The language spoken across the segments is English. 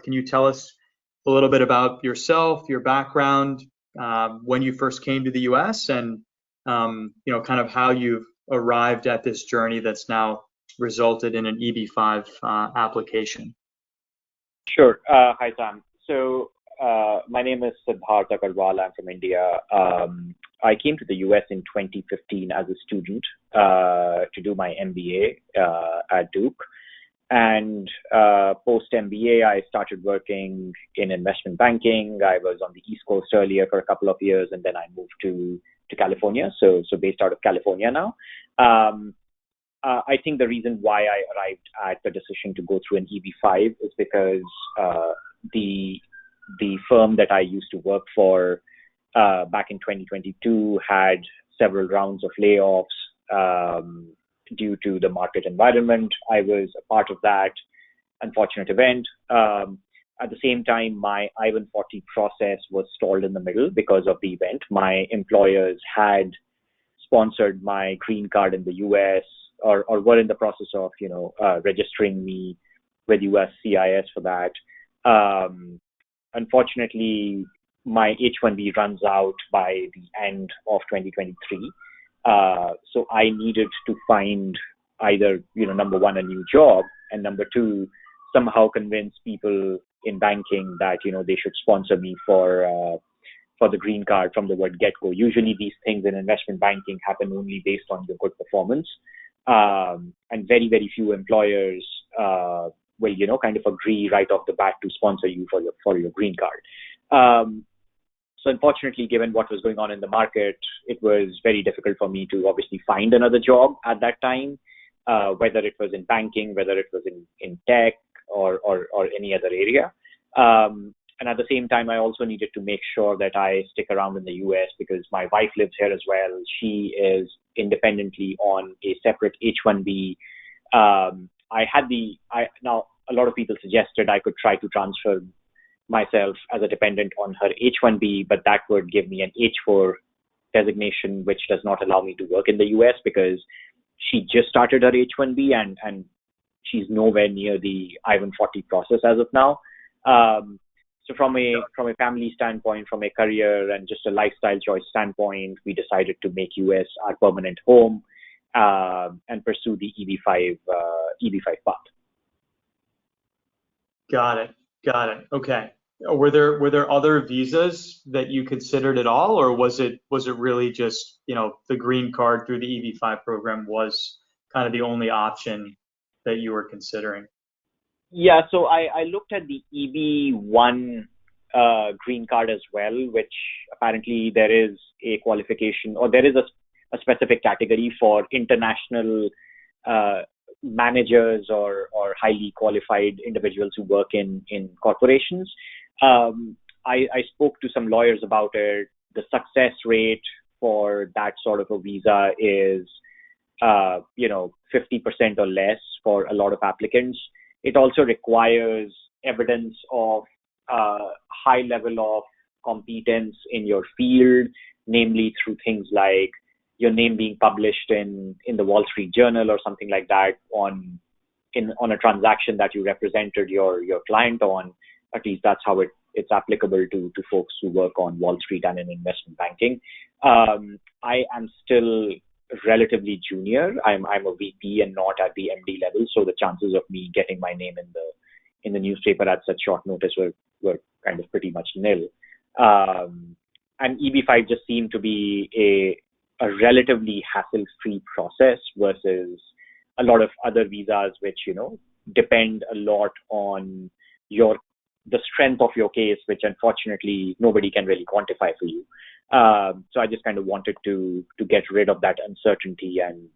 Can you tell us a little bit about yourself, your background, when you first came to the U.S., and kind of how you've arrived at this journey that's now resulted in an EB-5 application? Sure. Hi, Sam. So my name is Siddharth Agarwal. I'm from India. I came to the US in 2015 as a student to do my MBA at Duke. And post-MBA, I started working in investment banking. I was on the East Coast earlier for a couple of years, and then I moved to California, so based out of California now. I think the reason why I arrived at the decision to go through an EB-5 is because the firm that I used to work for back in 2022 had several rounds of layoffs due to the market environment. I was a part of that unfortunate event. At the same time, my I-140 process was stalled in the middle because of the event. My employers had sponsored my green card in the US, or were in the process of, registering me with USCIS for that. Unfortunately, my H-1B runs out by the end of 2023. So I needed to find either, number one, a new job, and number two, somehow convince people in banking that, they should sponsor me for the green card from the word get-go. Usually these things in investment banking happen only based on your good performance. And very, very few employers will, kind of agree right off the bat to sponsor you for your green card. So unfortunately, given what was going on in the market, it was very difficult for me to obviously find another job at that time, whether it was in banking, whether it was in tech or any other area. And at the same time, I also needed to make sure that I stick around in the US because my wife lives here as well. She is independently on a separate H-1B. Now a lot of people suggested I could try to transfer myself as a dependent on her H-1B, but that would give me an H-4 designation, which does not allow me to work in the US because she just started her H-1B and she's nowhere near the I-140 process as of now. So from a family standpoint, from a career and just a lifestyle choice standpoint, we decided to make US our permanent home and pursue the EB-5 path. Got it. Okay. Were there other visas that you considered at all, or was it really just the green card through the EB-5 program was kind of the only option that you were considering? Yeah, so I looked at the EB1 green card as well, which apparently there is a qualification, or there is a specific category for international managers or highly qualified individuals who work in corporations. I spoke to some lawyers about it. The success rate for that sort of a visa is 50% or less for a lot of applicants. It also requires evidence of high level of competence in your field, namely through things like your name being published in the Wall Street Journal or something like that on a transaction that you represented your client on. At least that's how it's applicable to folks who work on Wall Street and in investment banking. I am still relatively junior. I'm a VP and not at the MD level, so the chances of me getting my name in the newspaper at such short notice were kind of pretty much nil. And EB-5 just seemed to be a relatively hassle-free process versus a lot of other visas, which depend a lot on the strength of your case, which unfortunately nobody can really quantify for you. So I just kind of wanted to get rid of that uncertainty and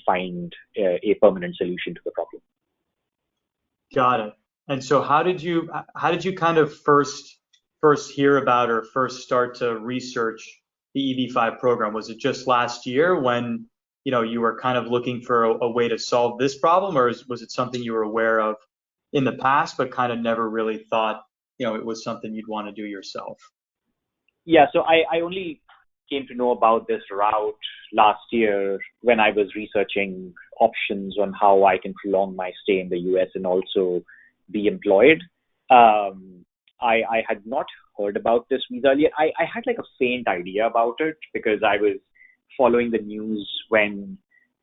find a permanent solution to the problem. Got it. And so how did you kind of first hear about or first start to research the EB-5 program? Was it just last year when you were kind of looking for a way to solve this problem, or was it something you were aware of in the past but kind of never really thought it was something you'd want to do yourself? Yeah, so I only came to know about this route last year when I was researching options on how I can prolong my stay in the US and also be employed. I had not heard about this visa earlier. I had like a faint idea about it because I was following the news when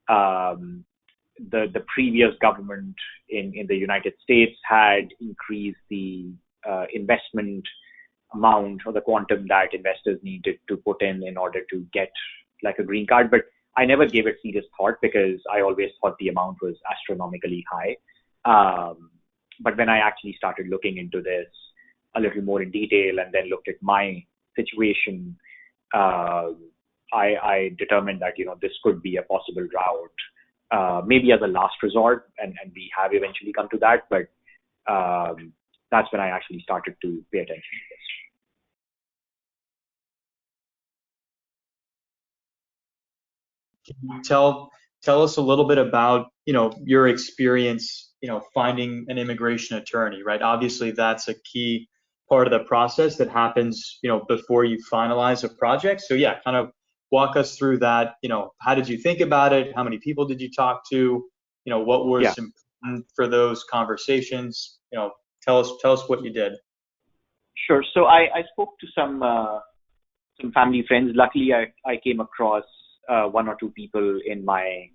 the previous government in the United States had increased the investment amount or the quantum that investors needed to put in order to get like a green card. But I never gave it serious thought because I always thought the amount was astronomically high. But when I actually started looking into this a little more in detail and then looked at my situation, I determined that, this could be a possible route, maybe as a last resort, and we have eventually come to that. But that's when I actually started to pay attention to this. Can you tell us a little bit about, your experience, finding an immigration attorney, right? Obviously, that's a key part of the process that happens, before you finalize a project. So yeah, kind of walk us through that. How did you think about it? How many people did you talk to? What Yeah, was important for those conversations? Tell us what you did. sure. So I spoke to some family friends. Luckily, I came across one or two people in my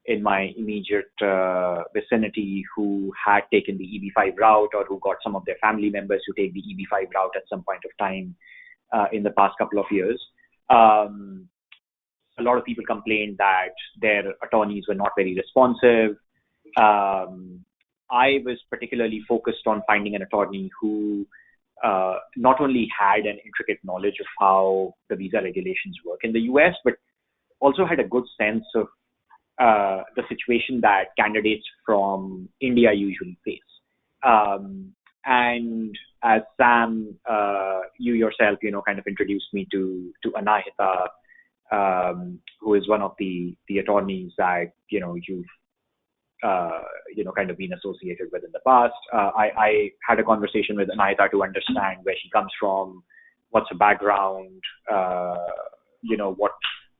immediate vicinity who had taken the EB5 route or who got some of their family members to take the EB5 route at some point of time in the past couple of years. A lot of people complained that their attorneys were not very responsive. I was particularly focused on finding an attorney who not only had an intricate knowledge of how the visa regulations work in the US, but also had a good sense of the situation that candidates from India usually face. And as Sam, you yourself, kind of introduced me to Anahita, who is one of the attorneys that you've kind of been associated with in the past. I had a conversation with Anahita to understand where she comes from, what's her background,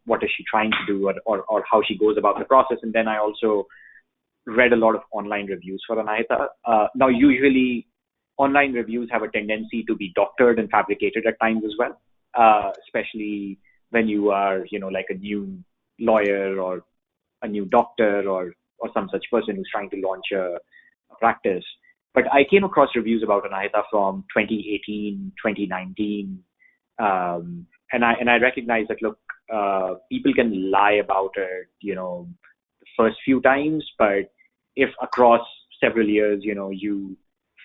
what is she trying to do, or how she goes about the process. And then I also read a lot of online reviews for Anahita. Now, usually online reviews have a tendency to be doctored and fabricated at times as well, especially when you are, like a new lawyer or a new doctor or some such person who's trying to launch a practice. But I came across reviews about Anahita from 2018, 2019, and I recognized that, look, people can lie about it, the first few times, but if across several years, you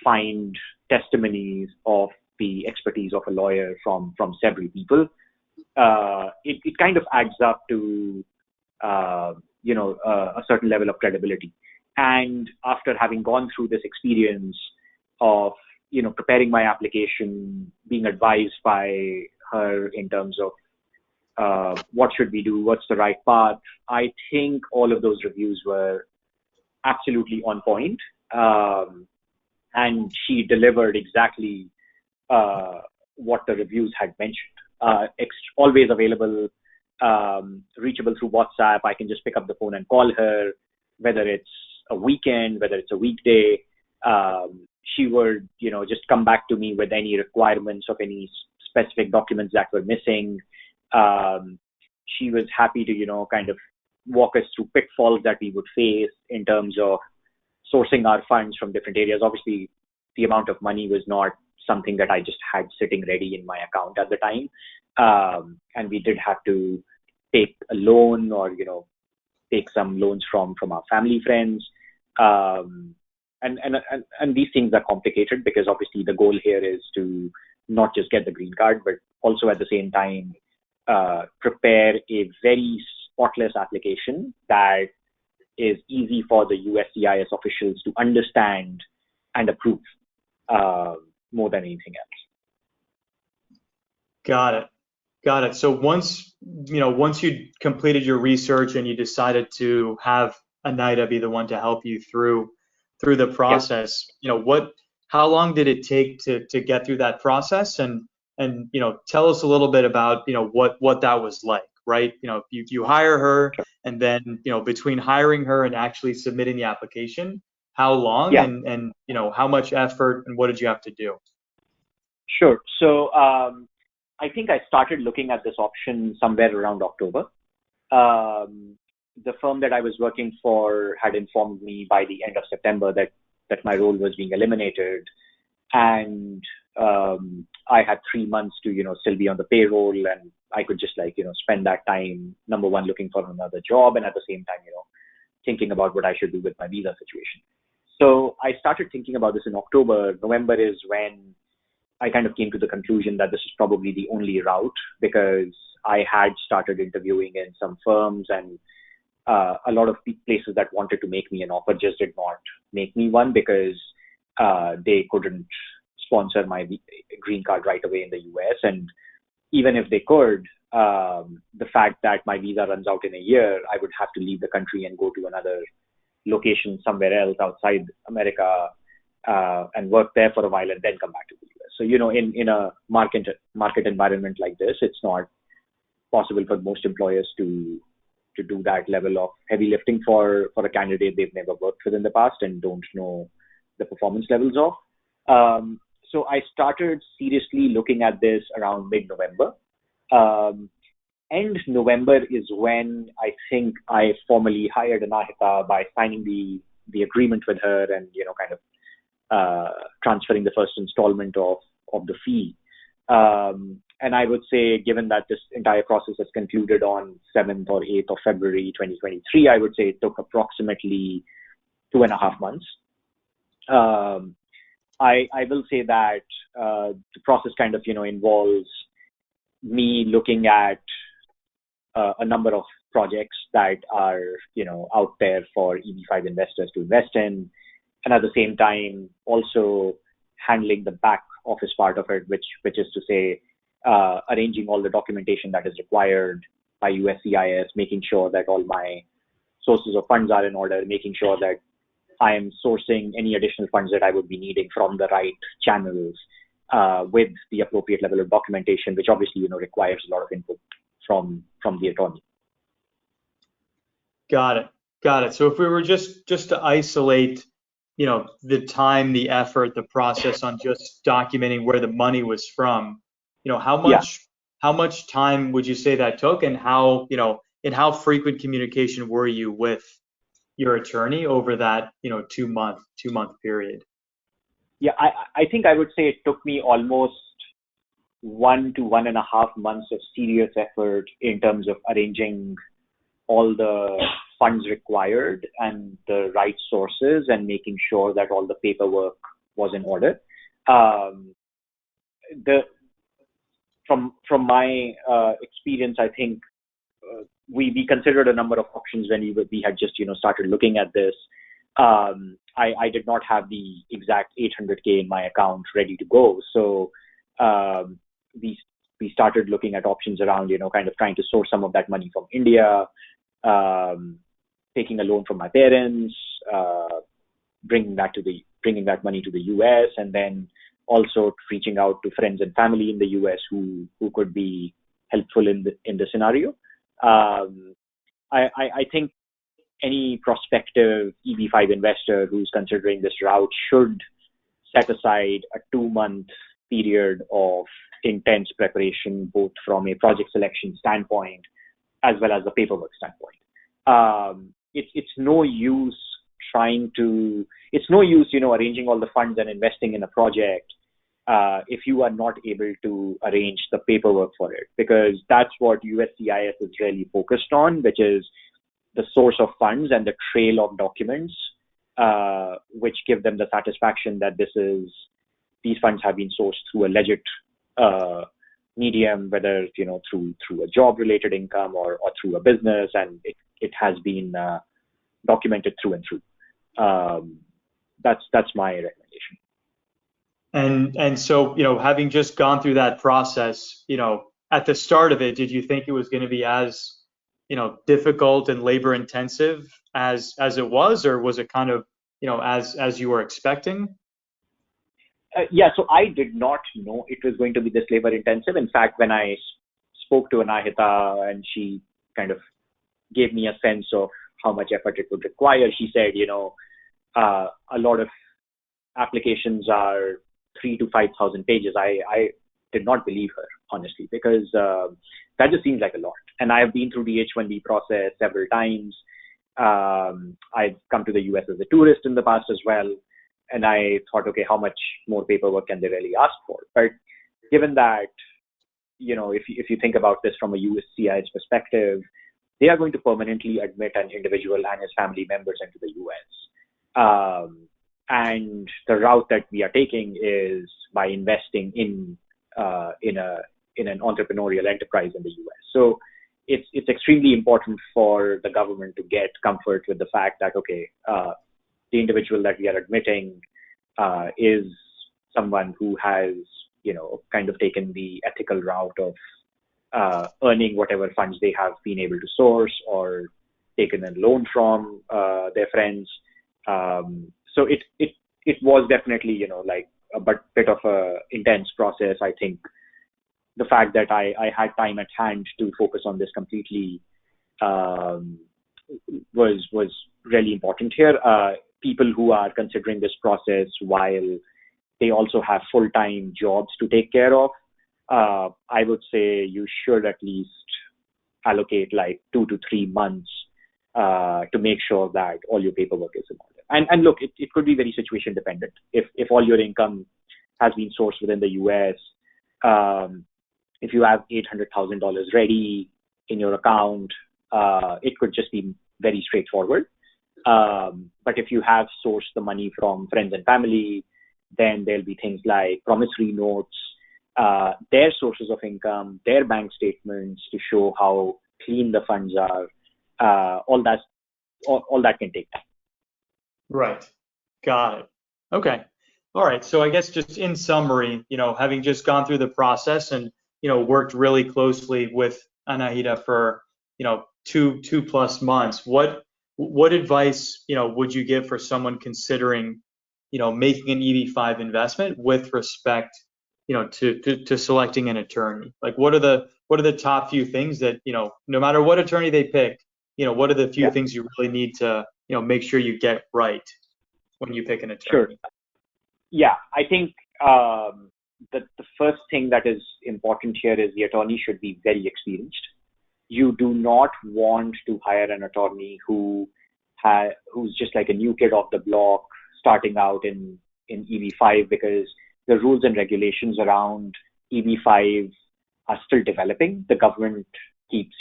find testimonies of the expertise of a lawyer from several people, it kind of adds up to, a certain level of credibility. And after having gone through this experience of, preparing my application, being advised by her in terms of what should we do, what's the right path, I think all of those reviews were absolutely on point. And she delivered exactly what the reviews had mentioned. Always available, reachable through WhatsApp. I can just pick up the phone and call her, whether it's a weekend, whether it's a weekday. She would, just come back to me with any requirements of any specific documents that were missing. She was happy to, kind of walk us through pitfalls that we would face in terms of sourcing our funds from different areas. Obviously, the amount of money was not something that I just had sitting ready in my account at the time. And we did have to take a loan or, take some loans from our family friends. And these things are complicated because obviously the goal here is to not just get the green card, but also at the same time, prepare a very spotless application that is easy for the USCIS officials to understand and approve, more than anything else. Got it. Got it. So once you completed your research and you decided to have Anahita be the one to help you through the Yeah. process, how long did it take to get through that process? And tell us a little bit about, what that was like, right? You hire her, Sure. and then, between hiring her and actually submitting the application, how long, Yeah, and how much effort, and what did you have to do? sure. So I think I started looking at this option somewhere around October. Um, the firm that I was working for had informed me by the end of September that my role was being eliminated, and I had 3 months to still be on the payroll, and I could just spend that time, number one, looking for another job, and at the same time thinking about what I should do with my visa situation. So I started thinking about this in October. November is when I kind of came to the conclusion that this is probably the only route, because I had started interviewing in some firms, and a lot of places that wanted to make me an offer just did not make me one, because they couldn't sponsor my green card right away in the US. And even if they could, the fact that my visa runs out in a year, I would have to leave the country and go to another location somewhere else outside America, and work there for a while and then come back to the US. So, in a market environment like this, it's not possible for most employers to do that level of heavy lifting for a candidate they've never worked with in the past and don't know the performance levels of. So I started seriously looking at this around mid-November. End November is when I think I formally hired Anahita by signing the agreement with her, and kind of transferring the first installment of the fee. And I would say, given that this entire process has concluded on 7th or 8th of February 2023, I would say it took approximately 2.5 months. I will say that the process kind of involves me looking at a number of projects that are out there for EB5 investors to invest in, and at the same time also handling the back office part of it, which is to say arranging all the documentation that is required by USCIS, making sure that all my sources of funds are in order, making sure that I am sourcing any additional funds that I would be needing from the right channels, with the appropriate level of documentation, which obviously requires a lot of input from the attorney. Got it. So if we were just to isolate, the time, the effort, the process on just documenting where the money was from, how Yeah. much time would you say that took, and how, in how frequent communication were you with your attorney over that, 2-month period? Yeah, I think I would say it took me almost 1 to 1.5 months of serious effort in terms of arranging all the funds required and the right sources, and making sure that all the paperwork was in order. From my experience, I think we considered a number of options when we had just started looking at this. I did not have the exact 800K in my account ready to go, so we started looking at options around kind of trying to source some of that money from India, taking a loan from my parents, bringing that money to the US, and then also reaching out to friends and family in the US who could be helpful in the scenario. I think any prospective EB5 investor who's considering this route should set aside a 2-month period of intense preparation, both from a project selection standpoint as well as the paperwork standpoint. It's no use arranging all the funds and investing in a project if you are not able to arrange the paperwork for it, because that's what USCIS is really focused on, which is the source of funds and the trail of documents, which give them the satisfaction that these funds have been sourced through a legit medium, whether through a job-related income or through a business, and it has been documented through and through. That's my recommendation. And so, having just gone through that process, at the start of it, did you think it was going to be as, difficult and labor intensive as it was, or was it kind of, as you were expecting? Yeah, so I did not know it was going to be this labor intensive. In fact, when I spoke to Anahita and she kind of gave me a sense of how much effort it would require, she said, a lot of applications are 3 to 5,000 pages. I did not believe her, honestly, because that just seems like a lot. And I have been through the H-1B process several times. I've come to the US as a tourist in the past as well. And I thought, okay, how much more paperwork can they really ask for? But given that, if you think about this from a USCIS perspective, they are going to permanently admit an individual and his family members into the US. And the route that we are taking is by investing in an entrepreneurial enterprise in the US. So it's extremely important for the government to get comfort with the fact that, okay, the individual that we are admitting is someone who has, kind of taken the ethical route of earning whatever funds they have been able to source or taken a loan from their friends. So it was definitely, like a bit of a intense process. I think the fact that I had time at hand to focus on this completely was really important here. People who are considering this process while they also have full-time jobs to take care of, I would say you should at least allocate like 2 to 3 months to make sure that all your paperwork is in order. And look, it could be very situation dependent. If all your income has been sourced within the US, if you have $800,000 ready in your account, it could just be very straightforward. But if you have sourced the money from friends and family, then there'll be things like promissory notes, their sources of income, their bank statements to show how clean the funds are. All that can take time. Right. Got it. Okay. All right. So I guess just in summary, having just gone through the process and, worked really closely with Anahita for, 2+ months, what advice, would you give for someone considering, making an EB-5 investment with respect, to selecting an attorney? Like, what are the top few things that, no matter what attorney they pick, what are the few things you really need to, make sure you get right when you pick an attorney? Sure. Yeah, I think the first thing that is important here is the attorney should be very experienced. You do not want to hire an attorney who's just like a new kid off the block starting out in EB-5, because the rules and regulations around EB-5 are still developing. The government keeps,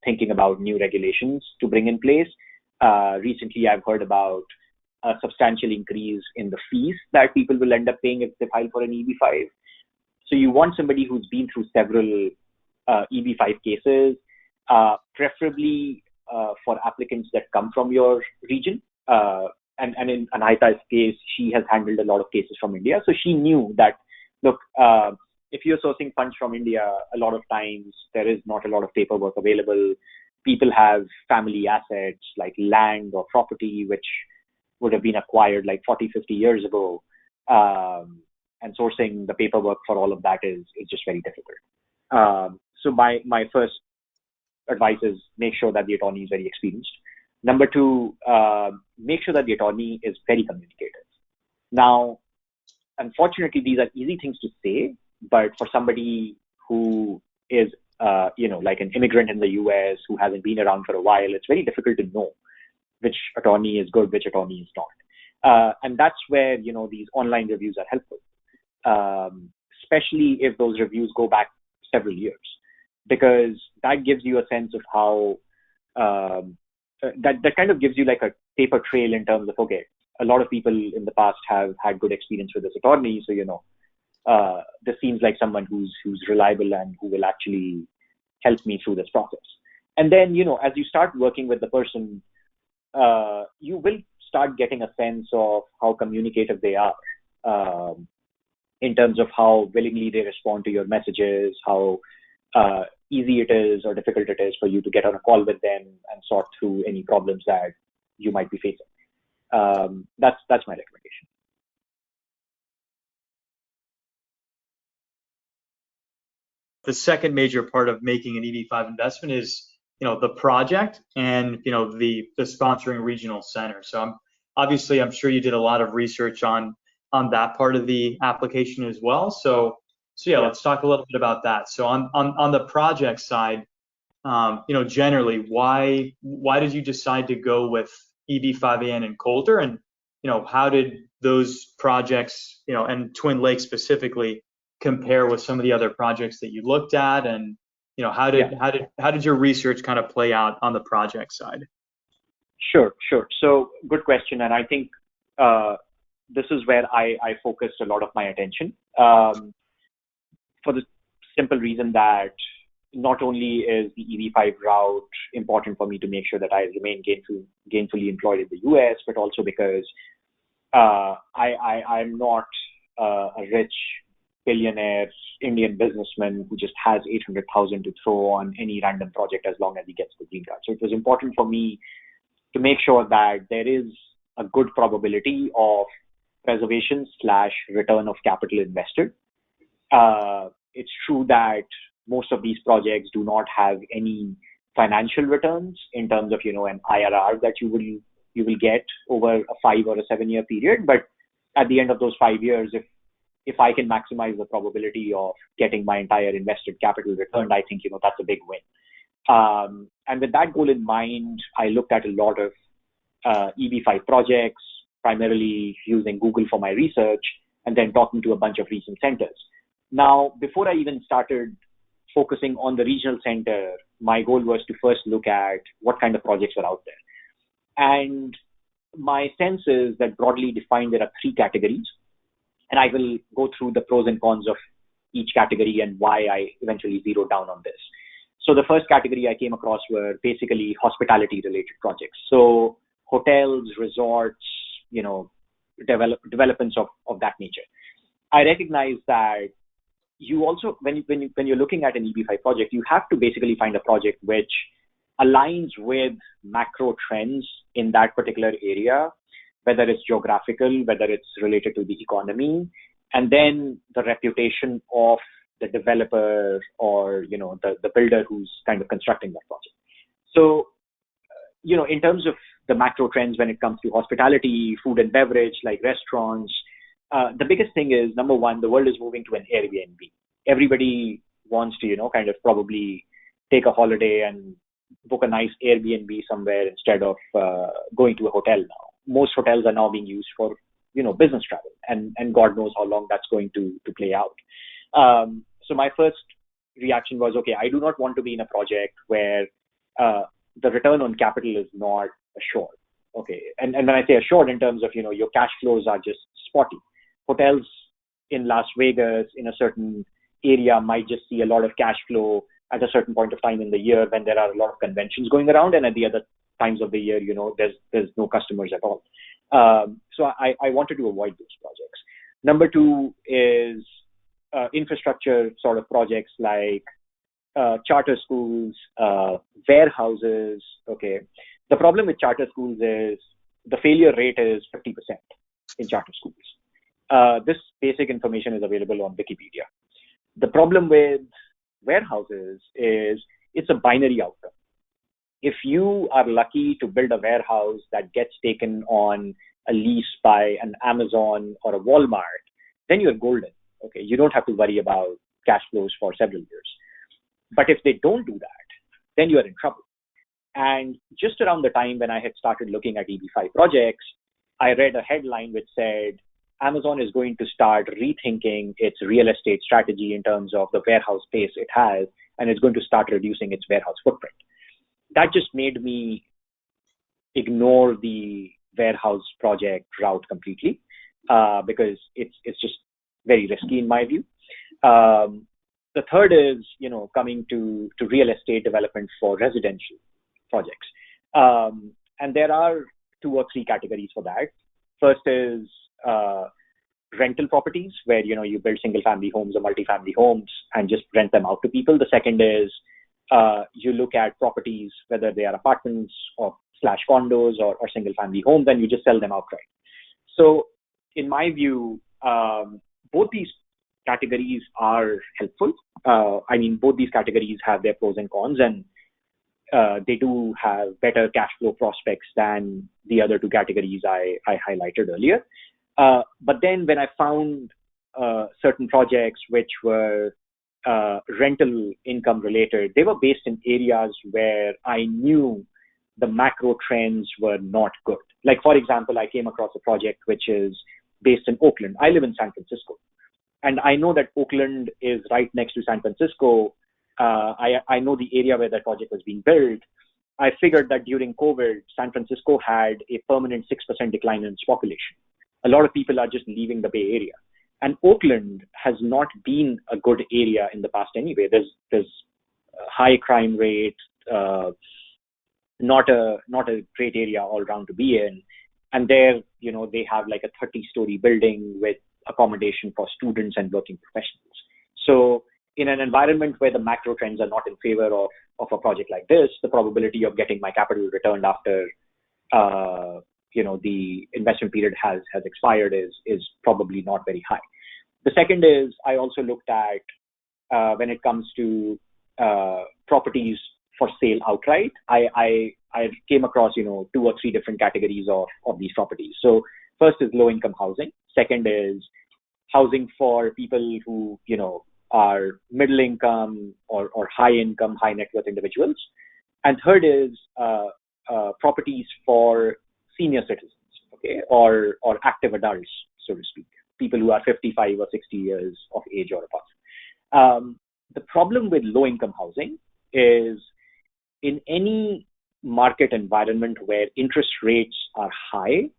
thinking about new regulations to bring in place. Recently, I've heard about a substantial increase in the fees that people will end up paying if they file for an EB-5. So you want somebody who's been through several EB-5 cases, preferably for applicants that come from your region. And in Anahita's case, she has handled a lot of cases from India. So she knew that, look, if you're sourcing funds from India, a lot of times there is not a lot of paperwork available. People have family assets like land or property, which would have been acquired like 40, 50 years ago. And sourcing the paperwork for all of that is just very difficult. So my first advice is make sure that the attorney is very experienced. Number two, make sure that the attorney is very communicative. Now, unfortunately, these are easy things to say, but for somebody who is, like an immigrant in the US who hasn't been around for a while, it's very difficult to know which attorney is good, which attorney is not. And that's where, these online reviews are helpful, especially if those reviews go back several years, because that gives you a sense of how, that kind of gives you like a paper trail in terms of, okay, a lot of people in the past have had good experience with this attorney. So, this seems like someone who's reliable and who will actually help me through this process. And then, as you start working with the person, you will start getting a sense of how communicative they are, in terms of how willingly they respond to your messages, how easy it is or difficult it is for you to get on a call with them and sort through any problems that you might be facing. That's my recommendation. The second major part of making an EB-5 investment is, the project and, the sponsoring regional center. So obviously, I'm sure you did a lot of research on that part of the application as well. So yeah, Yeah. let's talk a little bit about that. So on the project side, generally, why did you decide to go with EB5AN and Coulter, and how did those projects, and Twin Lakes specifically, compare with some of the other projects that you looked at, and how Yeah. did your research kind of play out on the project side? Sure. So good question, and I think this is where I focused a lot of my attention, for the simple reason that not only is the EB5 route important for me to make sure that I remain gainfully employed in the US, but also because I'm not a rich billionaire Indian businessman who just has 800,000 to throw on any random project as long as he gets the green card. So it was important for me to make sure that there is a good probability of preservation / return of capital invested. It's true that most of these projects do not have any financial returns in terms of an IRR that you will get over a 5 or a 7 year period. But at the end of those 5 years, if I can maximize the probability of getting my entire invested capital returned, I think that's a big win. And with that goal in mind, I looked at a lot of EB5 projects, primarily using Google for my research, and then talking to a bunch of regional centers. Now, before I even started focusing on the regional center, my goal was to first look at what kind of projects are out there. And my sense is that broadly defined, there are 3 categories. And I will go through the pros and cons of each category and why I eventually zeroed down on this. So the first category I came across were basically hospitality related projects. So hotels, resorts, developments of that nature. I recognize that you also, when you're looking at an EB5 project, you have to basically find a project which aligns with macro trends in that particular area, whether it's geographical, whether it's related to the economy, and then the reputation of the developer or the builder who's kind of constructing that project. So in terms of the macro trends when it comes to hospitality, food and beverage, like restaurants, the biggest thing is, number one, the world is moving to an Airbnb. Everybody wants to kind of probably take a holiday and book a nice Airbnb somewhere instead of going to a hotel now. Most hotels are now being used for business travel, and God knows how long that's going to play out. So my first reaction was, okay, I do not want to be in a project where the return on capital is not assured. Okay, and when I say assured, in terms of your cash flows are just spotty. Hotels in Las Vegas in a certain area might just see a lot of cash flow at a certain point of time in the year when there are a lot of conventions going around, and at the other times of the year, there's no customers at all. So I wanted to avoid those projects. Number 2 is infrastructure sort of projects like charter schools, warehouses. Okay, the problem with charter schools is the failure rate is 50% in charter schools. This basic information is available on Wikipedia. The problem with warehouses is it's a binary outcome. If you are lucky to build a warehouse that gets taken on a lease by an Amazon or a Walmart, then you're golden. Okay, you don't have to worry about cash flows for several years. But if they don't do that, then you are in trouble. And just around the time when I had started looking at EB5 projects, I read a headline which said, Amazon is going to start rethinking its real estate strategy in terms of the warehouse space it has, and it's going to start reducing its warehouse footprint. That just made me ignore the warehouse project route completely, because it's just very risky in my view. The third is, coming to real estate development for residential projects. And there are 2 or 3 categories for that. First is rental properties where, you build single family homes or multifamily homes and just rent them out to people. The second is you look at properties, whether they are apartments or / condos or single family homes, and you just sell them outright. So in my view, both these categories are helpful. Both these categories have their pros and cons, and they do have better cash flow prospects than the other two categories I highlighted earlier. But then when I found certain projects which were rental income related, they were based in areas where I knew the macro trends were not good. Like, for example, I came across a project which is based in Oakland. I live in San Francisco. And I know that Oakland is right next to San Francisco. I know the area where that project was being built. I figured that during COVID, San Francisco had a permanent 6% decline in its population. A lot of people are just leaving the Bay Area. And Oakland has not been a good area in the past anyway. There's a high crime rate, not a great area all around to be in. And there, they have like a 30-story building with accommodation for students and working professionals. So in an environment where the macro trends are not in favor of a project like this, the probability of getting my capital returned after the investment period has expired is probably not very high. The second is I also looked at when it comes to properties for sale outright. I came across 2 or 3 different categories of these properties. So first is low income housing. Second is housing for people who are middle income or high income, high net worth individuals. And third is properties for senior citizens, okay, or active adults, so to speak, people who are 55 or 60 years of age or above. The problem with low income housing is in any market environment where interest rates are high,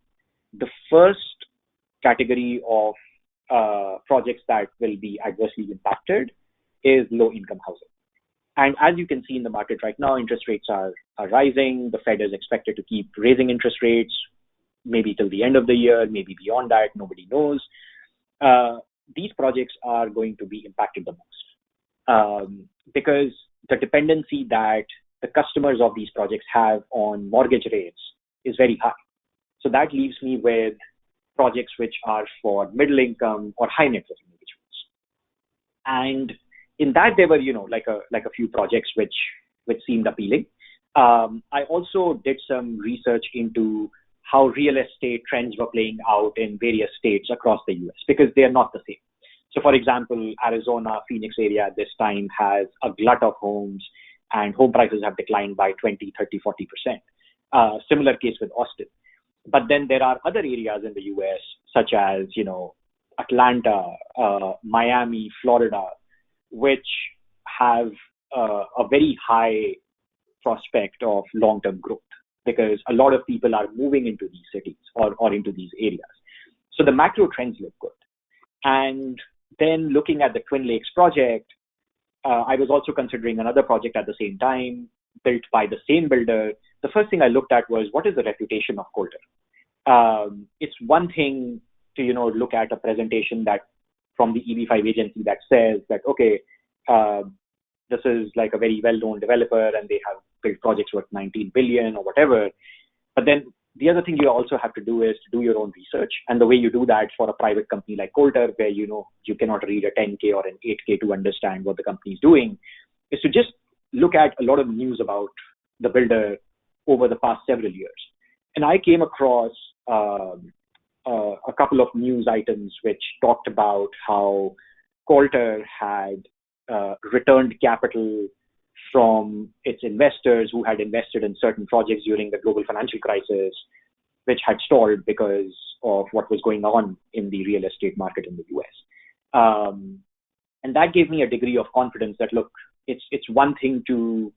the first category of projects that will be adversely impacted is low income housing. And as you can see in the market right now, interest rates are rising. The Fed is expected to keep raising interest rates, maybe till the end of the year, maybe beyond that, nobody knows. These projects are going to be impacted the most because the dependency that the customers of these projects have on mortgage rates is very high. So that leaves me with projects which are for middle income or high net worth individuals. And in that, there were, like a few projects which seemed appealing. I also did some research into how real estate trends were playing out in various states across the US because they are not the same. So for example, Arizona, Phoenix area at this time has a glut of homes and home prices have declined by 20, 30, 40%. Similar case with Austin. But then there are other areas in the US, such as, Atlanta, Miami, Florida, which have a very high prospect of long-term growth because a lot of people are moving into these cities or into these areas. So the macro trends look good. And then looking at the Twin Lakes project, I was also considering another project at the same time, built by the same builder. The first thing I looked at was, what is the reputation of Coulter? It's one thing to, look at a presentation that from the EB-5 agency that says that, okay, this is like a very well-known developer and they have built projects worth 19 billion or whatever. But then the other thing you also have to do is to do your own research. And the way you do that for a private company like Coulter, where, you cannot read a 10K or an 8K to understand what the company is doing, is to just look at a lot of news about the builder over the past several years. And I came across a couple of news items which talked about how Coulter had returned capital from its investors who had invested in certain projects during the global financial crisis, which had stalled because of what was going on in the real estate market in the US. And that gave me a degree of confidence that, look, it's one thing to,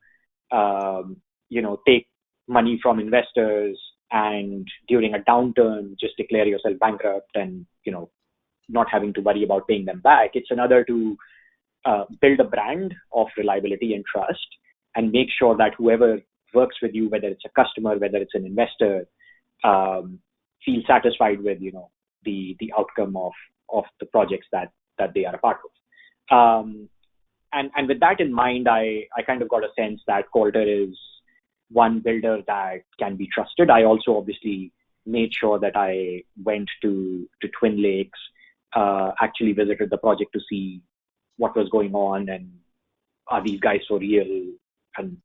take money from investors and during a downturn, just declare yourself bankrupt and, not having to worry about paying them back. It's another to build a brand of reliability and trust and make sure that whoever works with you, whether it's a customer, whether it's an investor, feel satisfied with, the outcome of the projects that they are a part of. And with that in mind, I kind of got a sense that Coulter is one builder that can be trusted. I also obviously made sure that I went to Twin Lakes, actually visited the project to see what was going on and are these guys for real and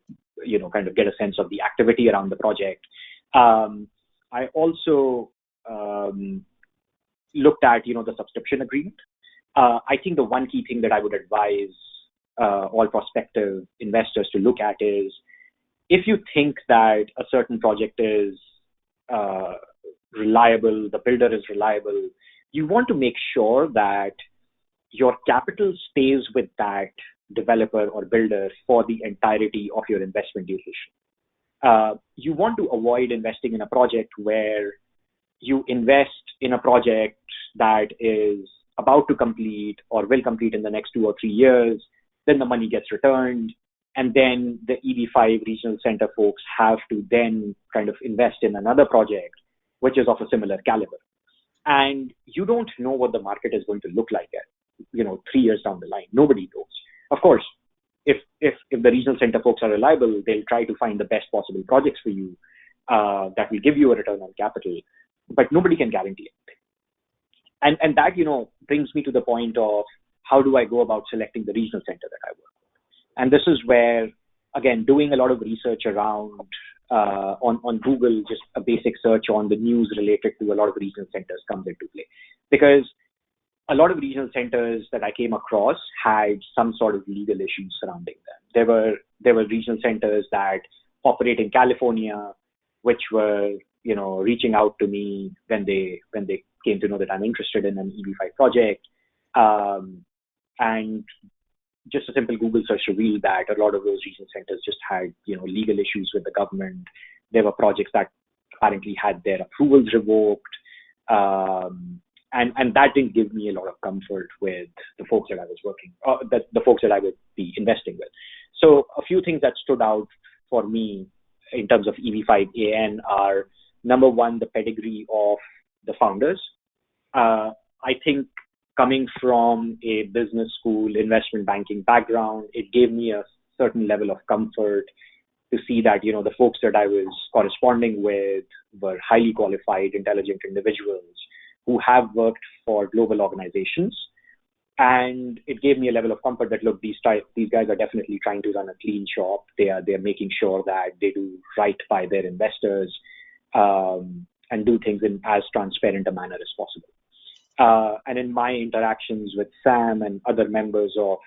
kind of get a sense of the activity around the project. I also looked at, the subscription agreement. I think the one key thing that I would advise all prospective investors to look at is, if you think that a certain project is reliable, the builder is reliable, you want to make sure that your capital stays with that developer or builder for the entirety of your investment duration. You want to avoid investing in a project where you invest in a project that is about to complete or will complete in the next 2 or 3 years, then the money gets returned, and then the EB5 regional center folks have to then kind of invest in another project which is of a similar caliber. And you don't know what the market is going to look like at 3 years down the line. Nobody knows. Of course, if the regional center folks are reliable, they'll try to find the best possible projects for you that will give you a return on capital, but nobody can guarantee it. And that, brings me to the point of, how do I go about selecting the regional center that I work with? And this is where, again, doing a lot of research around on Google, just a basic search on the news related to a lot of regional centers comes into play. Because a lot of regional centers that I came across had some sort of legal issues surrounding them. There were regional centers that operate in California, which were, reaching out to me when they came to know that I'm interested in an EB5 project. And just a simple Google search revealed that a lot of those regional centers just had, legal issues with the government. There were projects that apparently had their approvals revoked. And that didn't give me a lot of comfort with the folks that I was the folks that I would be investing with. So a few things that stood out for me in terms of EB5AN are, number one, the pedigree of the founders. I think coming from a business school investment banking background, it gave me a certain level of comfort to see that, the folks that I was corresponding with were highly qualified, intelligent individuals who have worked for global organizations. And it gave me a level of comfort that, look, these guys are definitely trying to run a clean shop. They're making sure that they do right by their investors and do things in as transparent a manner as possible. And in my interactions with Sam and other members of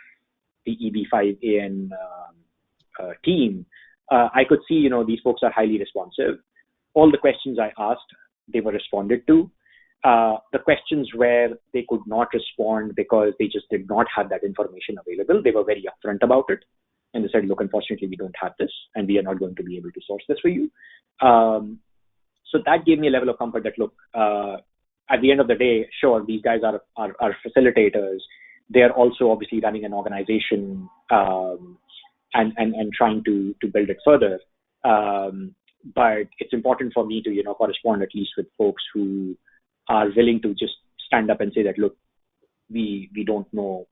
the EB5AN team, I could see, these folks are highly responsive. All the questions I asked, they were responded to. The questions where they could not respond because they just did not have that information available, they were very upfront about it. And they said, look, unfortunately, we don't have this, and we are not going to be able to source this for you. So that gave me a level of comfort that, look, at the end of the day, sure, these guys are facilitators. They are also obviously running an organization and trying to build it further. But it's important for me to, correspond at least with folks who are willing to just stand up and say that, look, we don't know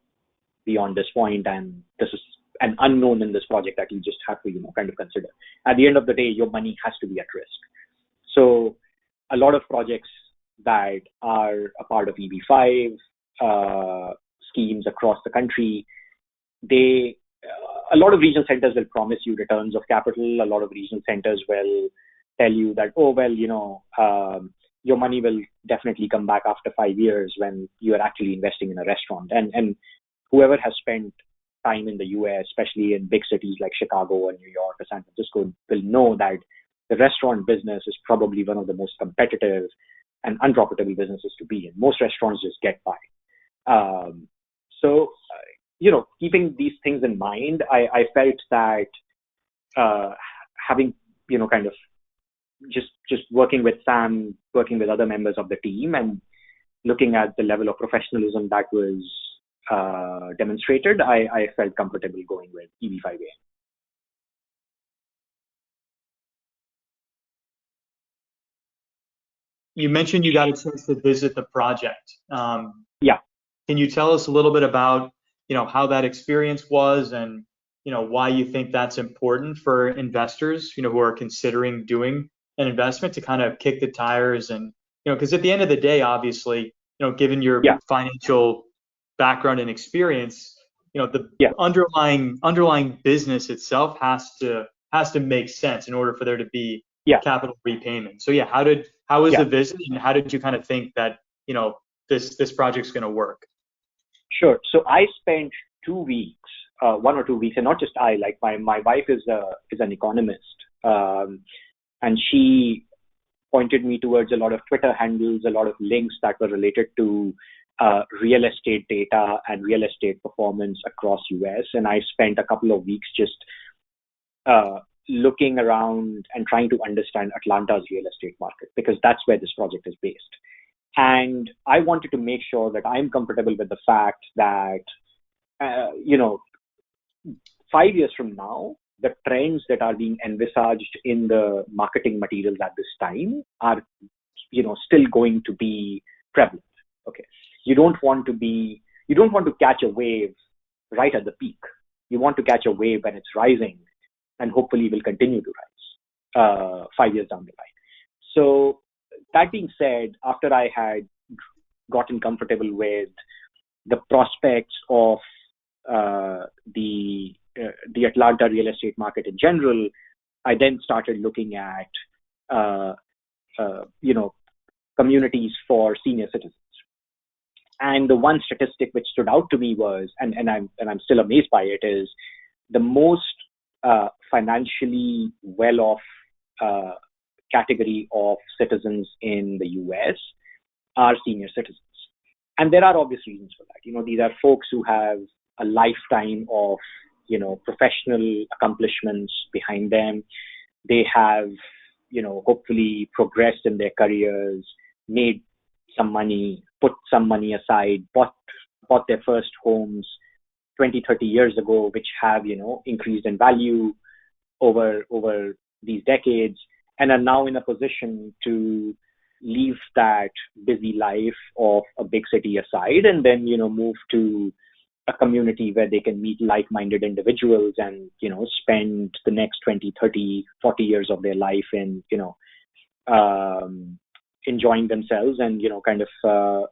beyond this point, and this is an unknown in this project that you just have to, kind of consider. At the end of the day, your money has to be at risk. So a lot of projects that are a part of EB5 schemes across the country, a lot of regional centers will promise you returns of capital. A lot of regional centers will tell you that, oh, well, your money will definitely come back after 5 years when you are actually investing in a restaurant. And whoever has spent time in the US, especially in big cities like Chicago or New York or San Francisco, will know that the restaurant business is probably one of the most competitive and unprofitable businesses to be in. Most restaurants just get by. So, keeping these things in mind, I felt that having, kind of just working with Sam, working with other members of the team, and looking at the level of professionalism that was demonstrated, I felt comfortable going with EB5AN. You mentioned you got a chance to visit the project. Yeah. Can you tell us a little bit about, how that experience was, and, why you think that's important for investors, who are considering doing an investment, to kind of kick the tires? And, because at the end of the day, obviously, given your financial background and experience, the underlying business itself has to has to make sense in order for there to be Yeah, capital repayment. So yeah, how was yeah, the visit, and how did you kind of think that, this project's going to work? sure. So I spent 2 weeks, 1 or 2 weeks, and not just I, like my wife is an economist, and she pointed me towards a lot of Twitter handles, a lot of links that were related to real estate data and real estate performance across US. And I spent a couple of weeks just looking around and trying to understand Atlanta's real estate market, because that's where this project is based. And I wanted to make sure that I'm comfortable with the fact that, 5 years from now, the trends that are being envisaged in the marketing materials at this time are, still going to be prevalent. Okay. You don't want to catch a wave right at the peak. You want to catch a wave when it's rising, and hopefully will continue to rise 5 years down the line. So that being said, after I had gotten comfortable with the prospects of the Atlanta real estate market in general, I then started looking at communities for senior citizens. And the one statistic which stood out to me was, and I'm still amazed by it, is the most financially well-off category of citizens in the US are senior citizens. And there are obvious reasons for that. These are folks who have a lifetime of, professional accomplishments behind them. They have, hopefully progressed in their careers, made some money, put some money aside, bought their first homes 20, 30 years ago, which have, increased in value over these decades, and are now in a position to leave that busy life of a big city aside, and then, move to a community where they can meet like-minded individuals and, spend the next 20, 30, 40 years of their life in, enjoying themselves and, kind of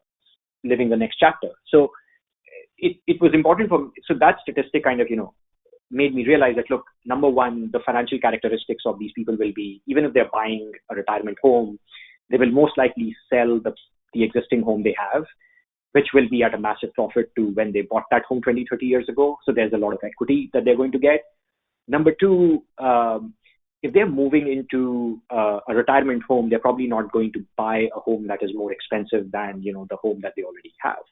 living the next chapter. So it was important for me. So that statistic kind of, made me realize that, look, number one, the financial characteristics of these people will be, even if they're buying a retirement home, they will most likely sell the existing home they have, which will be at a massive profit to when they bought that home 20, 30 years ago. So there's a lot of equity that they're going to get. Number two, if they're moving into a retirement home, they're probably not going to buy a home that is more expensive than, the home that they already have.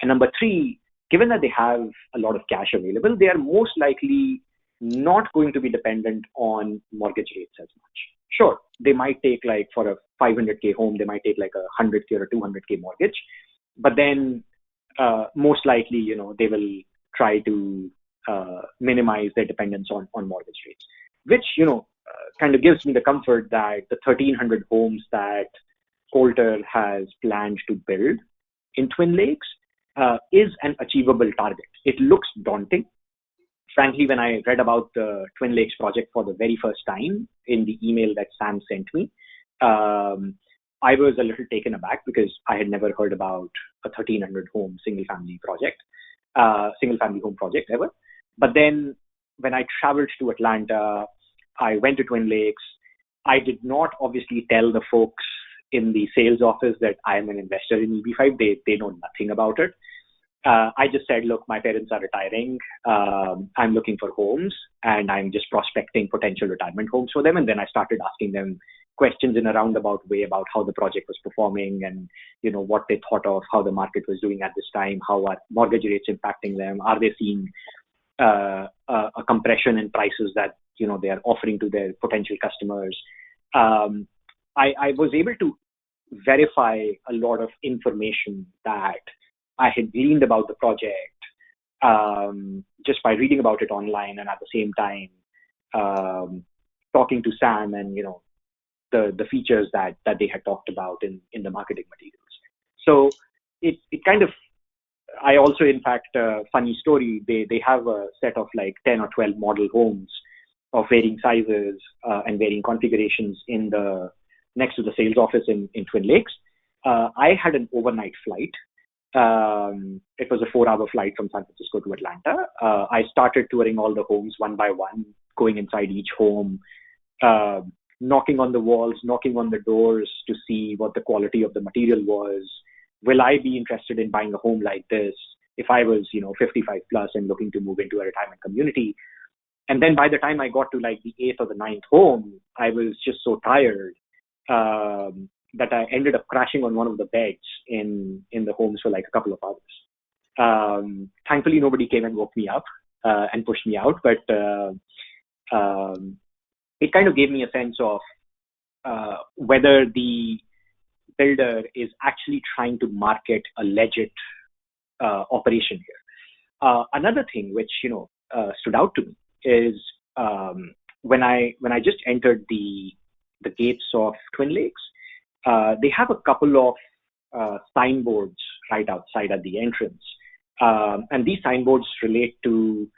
And number three, given that they have a lot of cash available, they are most likely not going to be dependent on mortgage rates as much. Sure, they might take, like, for a 500K home, they might take like a 100K or a 200K mortgage, but then most likely, they will try to minimize their dependence on mortgage rates, which, kind of gives me the comfort that the 1,300 homes that Coulter has planned to build in Twin Lakes is an achievable target. It looks daunting. Frankly, when I read about the Twin Lakes project for the very first time in the email that Sam sent me, I was a little taken aback because I had never heard about a 1,300 home single family home project ever. But then when I traveled to Atlanta, I went to Twin Lakes. I did not obviously tell the folks in the sales office that I am an investor in EB5. They know nothing about it. I just said, look, my parents are retiring. I'm looking for homes, and I'm just prospecting potential retirement homes for them. And then I started asking them questions in a roundabout way about how the project was performing and, what they thought of how the market was doing at this time, how are mortgage rates impacting them, are they seeing a compression in prices that, they are offering to their potential customers. I was able to verify a lot of information that I had gleaned about the project just by reading about it online, and at the same time talking to Sam and the features that they had talked about in the marketing materials. So it kind of, I also, in fact, funny story, they have a set of like 10 or 12 model homes of varying sizes and varying configurations next to the sales office in Twin Lakes. I had an overnight flight It was a 4-hour flight from San Francisco to Atlanta. I started touring all the homes one by one, going inside each home, uh, knocking on the walls, knocking on the doors to see what the quality of the material was. Will I be interested in buying a home like this if I was, 55 plus and looking to move into a retirement community? And then by the time I got to like the eighth or the ninth home, I was just so tired that I ended up crashing on one of the beds in the homes for like a couple of hours. Thankfully, nobody came and woke me up and pushed me out, but it kind of gave me a sense of whether the builder is actually trying to market a legit operation here. Another thing which stood out to me is when I just entered the gates of Twin Lakes, they have a couple of signboards right outside at the entrance, and these signboards relate to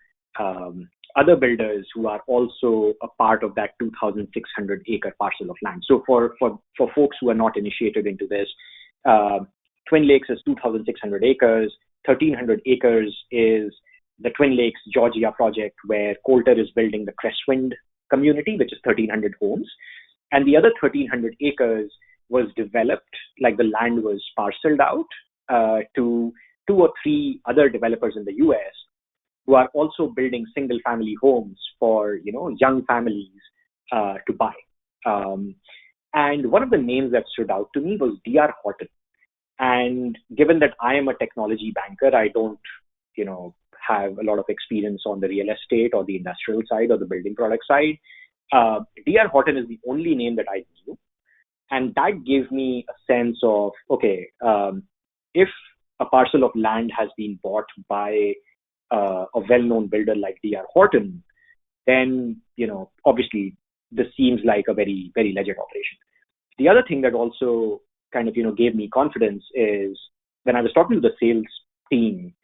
other builders who are also a part of that 2,600 acre parcel of land. So for folks who are not initiated into this, Twin Lakes is 2,600 acres. 1,300 acres is the Twin Lakes, Georgia project where Coulter is building the Crestwind community, which is 1,300 homes. And the other 1,300 acres was developed, like the land was parceled out to 2 or 3 other developers in the US who are also building single family homes for, young families to buy. And one of the names that stood out to me was D.R. Horton. And given that I am a technology banker, I don't, have a lot of experience on the real estate or the industrial side or the building product side. D.R. Horton is the only name that I knew. And that gave me a sense of, okay, if a parcel of land has been bought by a well-known builder like D.R. Horton, then, obviously this seems like a very, very legit operation. The other thing that also kind of, gave me confidence is when I was talking to the sales team,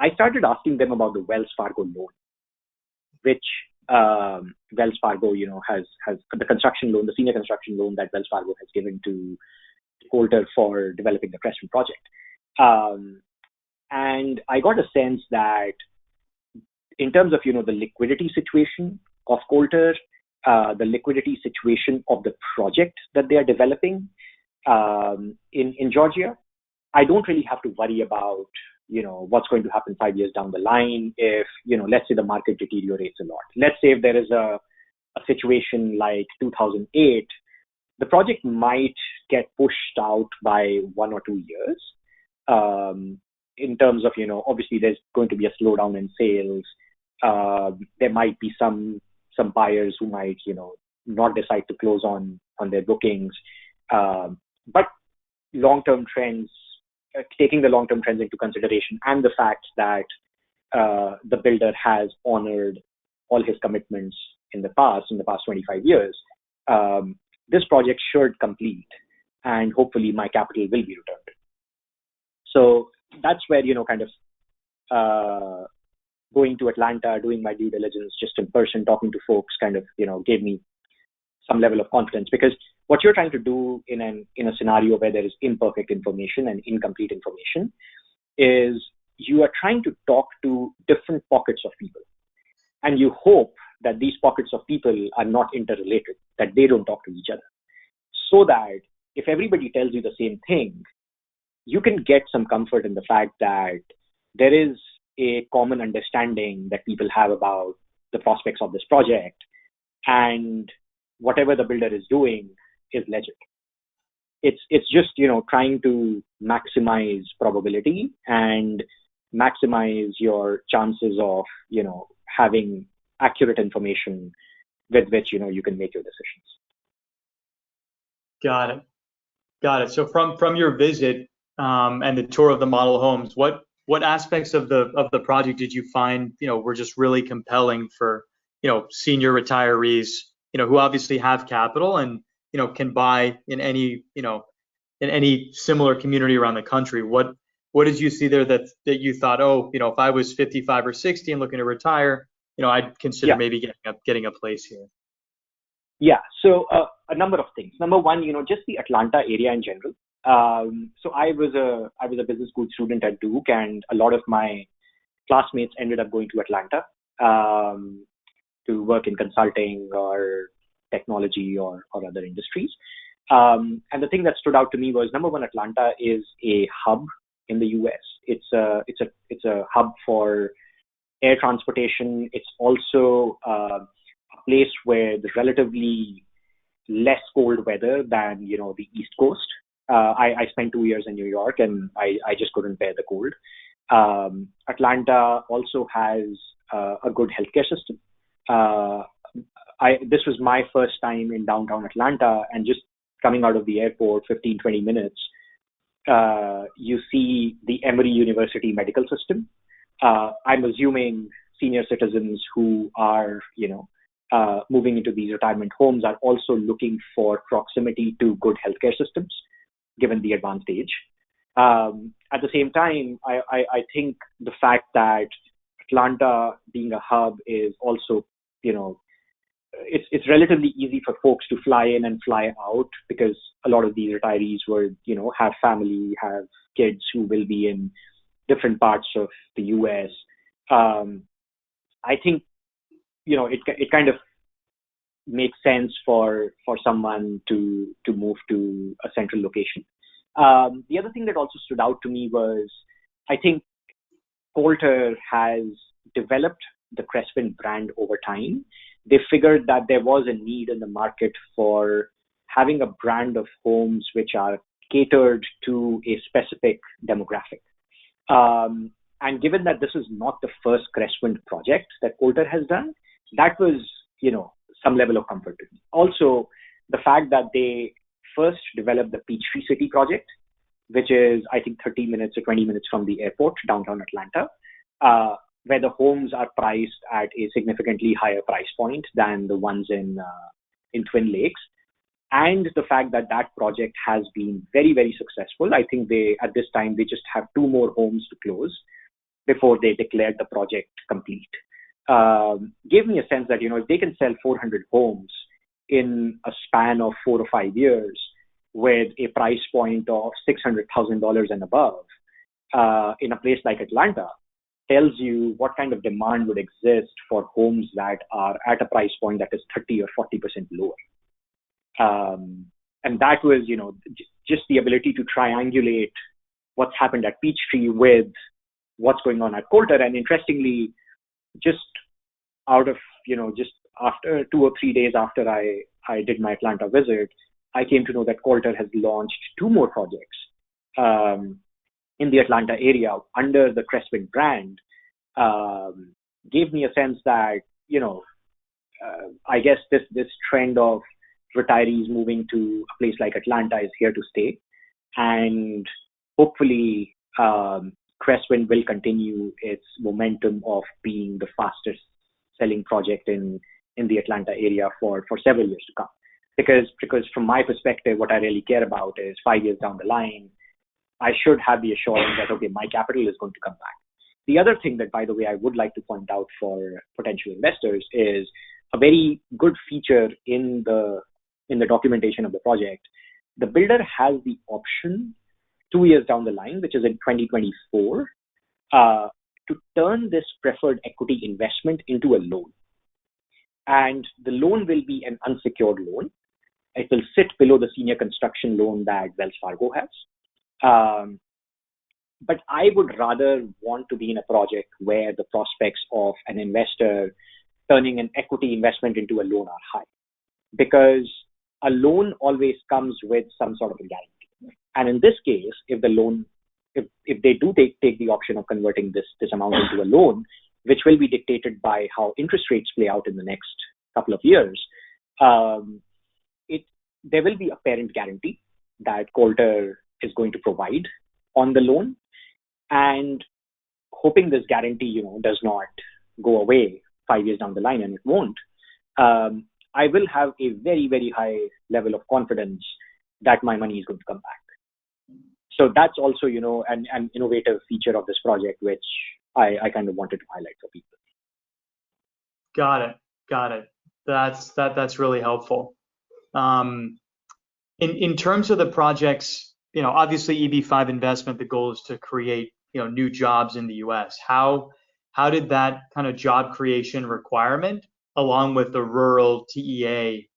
I started asking them about the Wells Fargo loan, which Wells Fargo, has the construction loan, the senior construction loan that Wells Fargo has given to Coulter for developing the Crestwind project. And I got a sense that in terms of, the liquidity situation of Coulter, the liquidity situation of the project that they are developing in Georgia, I don't really have to worry about, what's going to happen 5 years down the line if, let's say the market deteriorates a lot. Let's say if there is a situation like 2008, the project might get pushed out by 1 or 2 years. In terms of, obviously there's going to be a slowdown in sales. There might be some buyers who might, not decide to close on their bookings. But long-term trends, taking the long-term trends into consideration and the fact that the builder has honored all his commitments in the past 25 years, this project should complete and hopefully my capital will be returned. So that's where, kind of going to Atlanta, doing my due diligence just in person, talking to folks kind of, gave me some level of confidence, because what you're trying to do in a scenario where there is imperfect information and incomplete information is you are trying to talk to different pockets of people. And you hope that these pockets of people are not interrelated, that they don't talk to each other. So that if everybody tells you the same thing, you can get some comfort in the fact that there is a common understanding that people have about the prospects of this project, and whatever the builder is doing is legit. It's just, trying to maximize probability and maximize your chances of, having accurate information with which, you can make your decisions. Got it. So from your visit and the tour of the model homes, what aspects of the project did you find, were just really compelling for, senior retirees, who obviously have capital and, can buy in any, in any similar community around the country? What did you see there that you thought, if I was 55 or 60 and looking to retire, I'd consider maybe getting a place here? Yeah. So a number of things. Number one, just the Atlanta area in general. So I was a business school student at Duke, and a lot of my classmates ended up going to Atlanta to work in consulting or technology or other industries. And the thing that stood out to me was, number one, Atlanta is a hub in the U.S. It's a hub for air transportation. It's also a place where there's relatively less cold weather than the East Coast. I spent 2 years in New York, and I just couldn't bear the cold. Atlanta also has a good healthcare system. This was my first time in downtown Atlanta, and just coming out of the airport, 15, 20 minutes, you see the Emory University medical system. I'm assuming senior citizens who are, moving into these retirement homes are also looking for proximity to good healthcare systems, given the advanced age. At the same time, I think the fact that Atlanta being a hub is also, it's relatively easy for folks to fly in and fly out, because a lot of these retirees have family, have kids who will be in different parts of the US. I think, it kind of makes sense for someone to move to a central location. The other thing that also stood out to me was, I think Coulter has developed the Crestwind brand over time. They figured that there was a need in the market for having a brand of homes which are catered to a specific demographic. And given that this is not the first Crestwind project that Coulter has done, that was, some level of comfort to me. Also, the fact that they first developed the Peachtree City project, which is, I think, 30 minutes or 20 minutes from the airport, downtown Atlanta, where the homes are priced at a significantly higher price point than the ones in Twin Lakes. And the fact that that project has been very, very successful. I think at this time, they just have 2 more homes to close before they declared the project complete. Gave me a sense that, if they can sell 400 homes in a span of 4 or 5 years with a price point of $600,000 and above, in a place like Atlanta, tells you what kind of demand would exist for homes that are at a price point that is 30 or 40% lower. And that was, just the ability to triangulate what's happened at Peachtree with what's going on at Coulter. And interestingly, just out of, just after 2 or 3 days after I did my Atlanta visit, I came to know that Coulter has launched 2 more projects in the Atlanta area under the Crestwind brand. Gave me a sense that, I guess this trend of retirees moving to a place like Atlanta is here to stay. And hopefully, Crestwind will continue its momentum of being the fastest selling project in the Atlanta area for several years to come. Because from my perspective, what I really care about is 5 years down the line, I should have the assurance that, okay, my capital is going to come back. The other thing that, by the way, I would like to point out for potential investors is a very good feature in the documentation of the project. The builder has the option 2 years down the line, which is in 2024, to turn this preferred equity investment into a loan. And the loan will be an unsecured loan. It will sit below the senior construction loan that Wells Fargo has. But I would rather want to be in a project where the prospects of an investor turning an equity investment into a loan are high, because a loan always comes with some sort of a guarantee. And in this case, if the loan, if they do take the option of converting this amount into a loan, which will be dictated by how interest rates play out in the next couple of years, there will be a parent guarantee that Coulter is going to provide on the loan, and hoping this guarantee, does not go away 5 years down the line, and it won't. I will have a very, very high level of confidence that my money is going to come back. So that's also, an innovative feature of this project, which I kind of wanted to highlight for people. Got it. That's really helpful. In terms of the projects obviously EB5 investment, the goal is to create, new jobs in the US. How did that kind of job creation requirement, along with the rural TEA,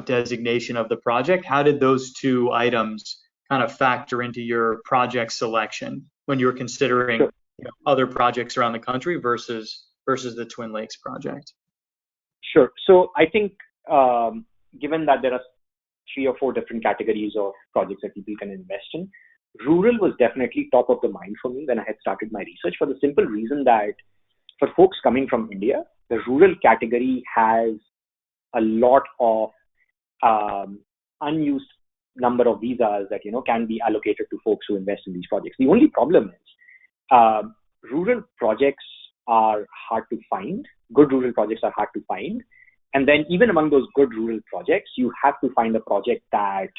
designation of the project, how did those two items kind of factor into your project selection when you were considering, Sure. other projects around the country versus the Twin Lakes project? Sure. So I think, given that there are 3 or 4 different categories of projects that people can invest in, rural was definitely top of the mind for me when I had started my research, for the simple reason that for folks coming from India, the rural category has a lot of unused number of visas that can be allocated to folks who invest in these projects. The only problem is rural projects are hard to find. Good rural projects are hard to find. And then even among those good rural projects, you have to find a project that,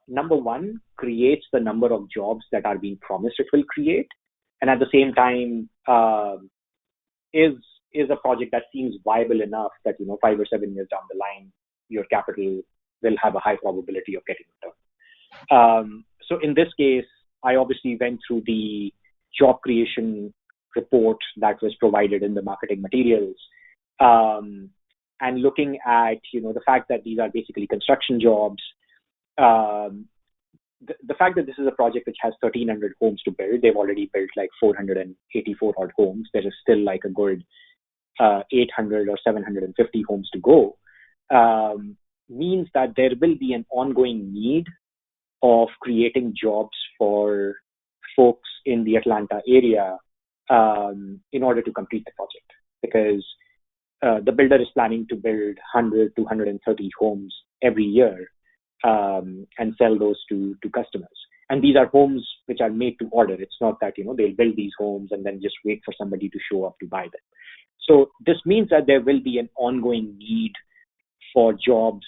number one, creates the number of jobs that are being promised it will create. And at the same time, is a project that seems viable enough that, 5 or 7 years down the line, your capital will have a high probability of getting returned. So in this case, I obviously went through the job creation report that was provided in the marketing materials, and looking at, the fact that these are basically construction jobs, the fact that this is a project which has 1,300 homes to build. They've already built like 484 odd homes. There is still like a good 800 or 750 homes to go. Means that there will be an ongoing need of creating jobs for folks in the Atlanta area in order to complete the project, because the builder is planning to build 100 to 130 homes every year and sell those to customers. And these are homes which are made to order. It's not that they'll build these homes and then just wait for somebody to show up to buy them. So this means that there will be an ongoing need for jobs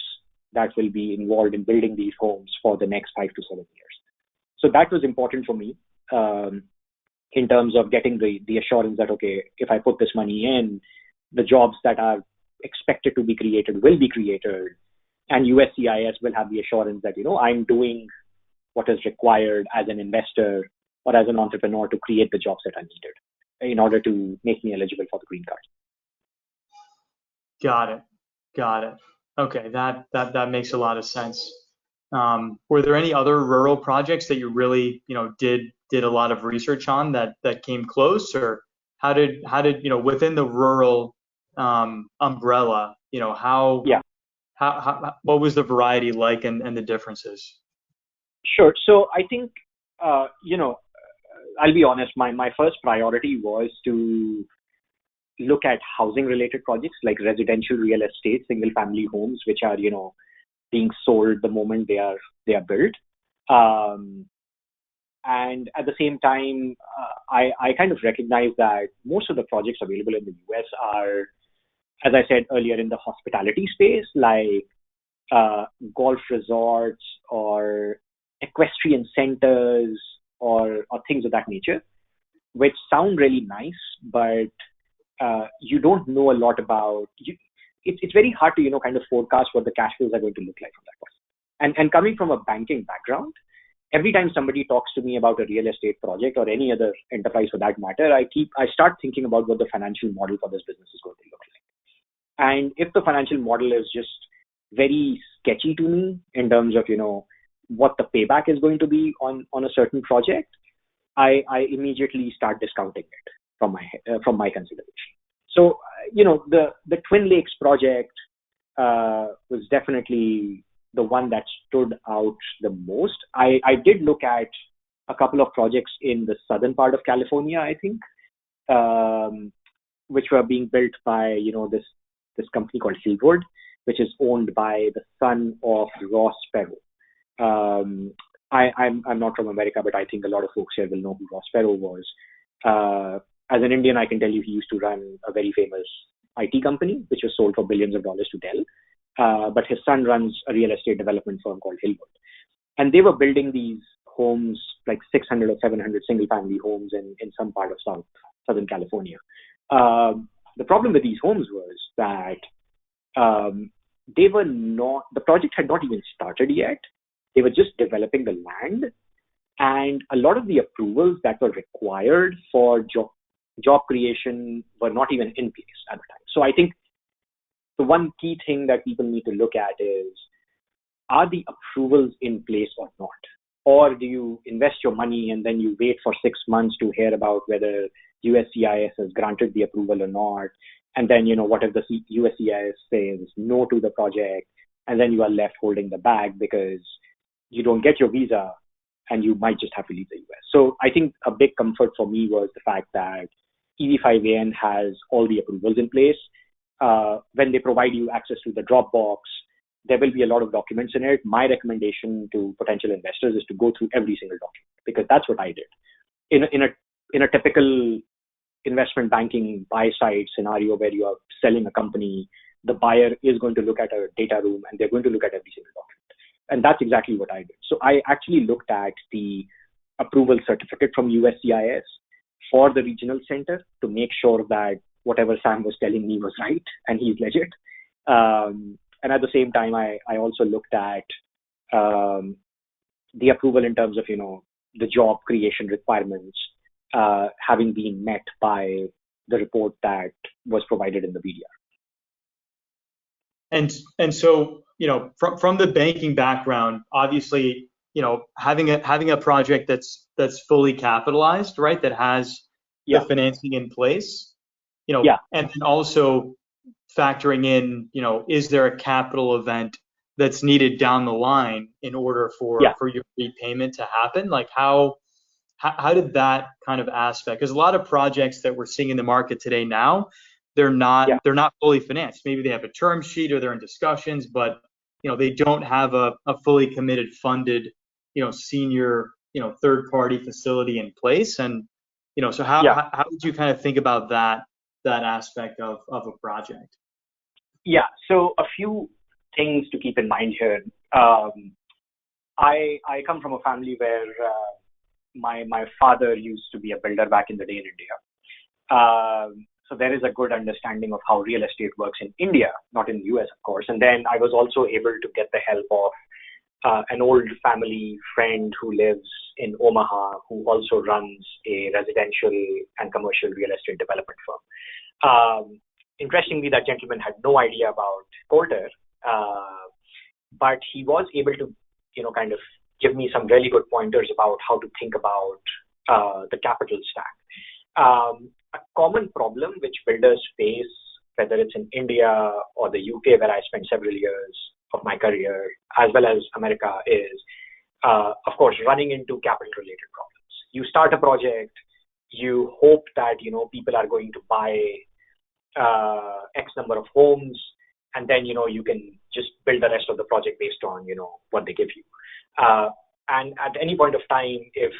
that will be involved in building these homes for the next 5 to 7 years. So that was important for me in terms of getting the assurance that, okay, if I put this money in, the jobs that are expected to be created will be created, and USCIS will have the assurance that, I'm doing what is required as an investor or as an entrepreneur to create the jobs that are needed in order to make me eligible for the green card. Got it. Okay, that makes a lot of sense. Were there any other rural projects that you really, did a lot of research on that came close, or how did within the rural umbrella, what was the variety like and the differences? Sure. So I think, I'll be honest, my first priority was to look at housing related projects like residential real estate, single family homes, which are, being sold the moment they are built. And at the same time, I kind of recognize that most of the projects available in the US are, as I said earlier, in the hospitality space, like golf resorts or equestrian centers or things of that nature, which sound really nice, but you don't know a lot about. It's very hard to kind of forecast what the cash flows are going to look like from that point. And coming from a banking background, every time somebody talks to me about a real estate project or any other enterprise for that matter, I start thinking about what the financial model for this business is going to look like. And if the financial model is just very sketchy to me in terms of what the payback is going to be on a certain project, I immediately start discounting it from my consideration. So the Twin Lakes project was definitely the one that stood out the most. I did look at a couple of projects in the southern part of California, I think, which were being built by this company called Hillwood, which is owned by the son of Ross Perot. I'm not from America, but I think a lot of folks here will know who Ross Perot was. As an Indian, I can tell you he used to run a very famous IT company, which was sold for billions of dollars to Dell. But his son runs a real estate development firm called Hillwood. And they were building these homes, like 600 or 700 single family homes in some part of Southern California. The problem with these homes was that the project had not even started yet, They were just developing the land, and a lot of the approvals that were required for job creation were not even in place at the time. So I think the one key thing that people need to look at is, are the approvals in place or not? Or do you invest your money and then you wait for 6 months to hear about whether USCIS has granted the approval or not? And then, what if the USCIS says no to the project, and then you are left holding the bag because you don't get your visa and you might just have to leave the US. So I think a big comfort for me was the fact that EB5AN has all the approvals in place. When they provide you access to the Dropbox, there will be a lot of documents in it. My recommendation to potential investors is to go through every single document, because that's what I did. In a typical investment banking buy-side scenario where you are selling a company, the buyer is going to look at a data room and they're going to look at every single document. And that's exactly what I did. So I actually looked at the approval certificate from USCIS for the regional center to make sure that whatever Sam was telling me was right and he's legit. And at the same time, I also looked at the approval in terms of, the job creation requirements having been met by the report that was provided in the VDR. And so, from the banking background, obviously, having a project that's fully capitalized, right, that has the financing in place, and then also factoring in, is there a capital event that's needed down the line in order for your repayment to happen? Like how did that kind of aspect? Because a lot of projects that we're seeing in the market today now, they're not fully financed. Maybe they have a term sheet or they're in discussions, but they don't have a fully committed, funded, senior, third party facility in place. And so how did you kind of think about that aspect of a project? Yeah, so a few things to keep in mind here. I come from a family where my father used to be a builder back in the day in India. So there is a good understanding of how real estate works in India, not in the US, of course. And then I was also able to get the help of an old family friend who lives in Omaha, who also runs a residential and commercial real estate development firm. Interestingly, that gentleman had no idea about Coulter, but he was able to, kind of give me some really good pointers about how to think about the capital stack. A common problem which builders face, whether it's in India or the UK, where I spent several years of my career, as well as America, is, of course, running into capital-related problems. You start a project, you hope that, people are going to buy X number of homes, and then, you can just build the rest of the project based on, what they give you. And at any point of time, if,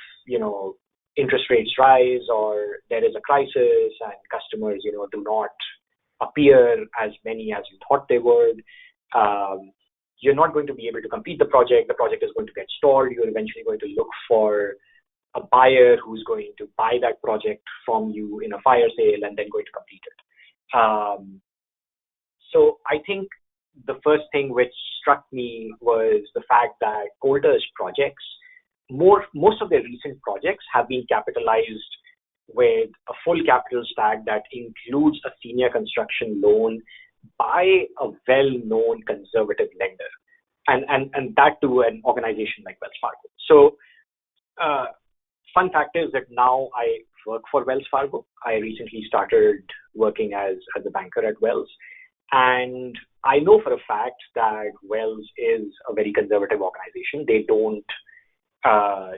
interest rates rise or there is a crisis and customers, do not appear as many as you thought they would, you're not going to be able to complete the project. The project is going to get stalled. You're eventually going to look for a buyer who's going to buy that project from you in a fire sale and then going to complete it. So I think the first thing which struck me was the fact that Coulter's projects, most of their recent projects have been capitalized with a full capital stack that includes a senior construction loan by a well-known conservative lender, and that to an organization like Wells Fargo. So fun fact is that now I work for Wells Fargo. I recently started working as a banker at Wells, and I know for a fact that Wells is a very conservative organization. They don't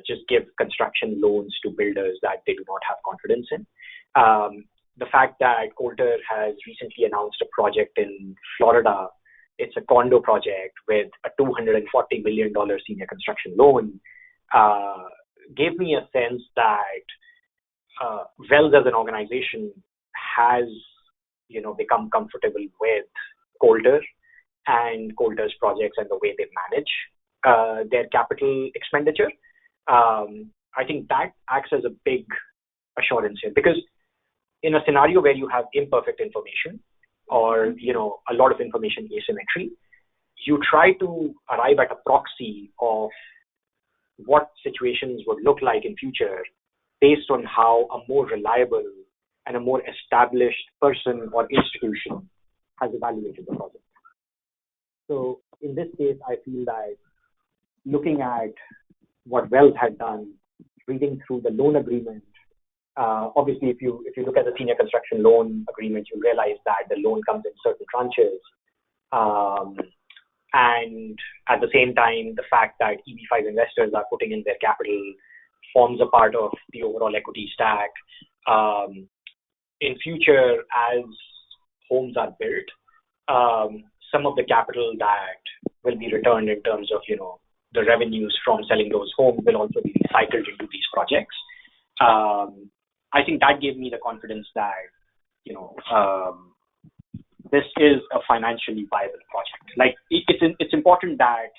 just give construction loans to builders that they do not have confidence in. The fact that Coulter has recently announced a project in Florida, it's a condo project with a $240 million senior construction loan, gave me a sense that Wells as an organization has, become comfortable with Coulter and Coulter's projects and the way they manage their capital expenditure. I think that acts as a big assurance here, because in a scenario where you have imperfect information or, a lot of information asymmetry, you try to arrive at a proxy of what situations would look like in future based on how a more reliable and a more established person or institution has evaluated the project. So in this case, I feel that looking at what Wells had done, reading through the loan agreement, obviously if you look at the senior construction loan agreement, you realize that the loan comes in certain tranches. And at the same time, the fact that EB5 investors are putting in their capital forms a part of the overall equity stack. In future, as homes are built, some of the capital that will be returned in terms of, the revenues from selling those homes will also be recycled into these projects. I think that gave me the confidence that, this is a financially viable project. Like it's important that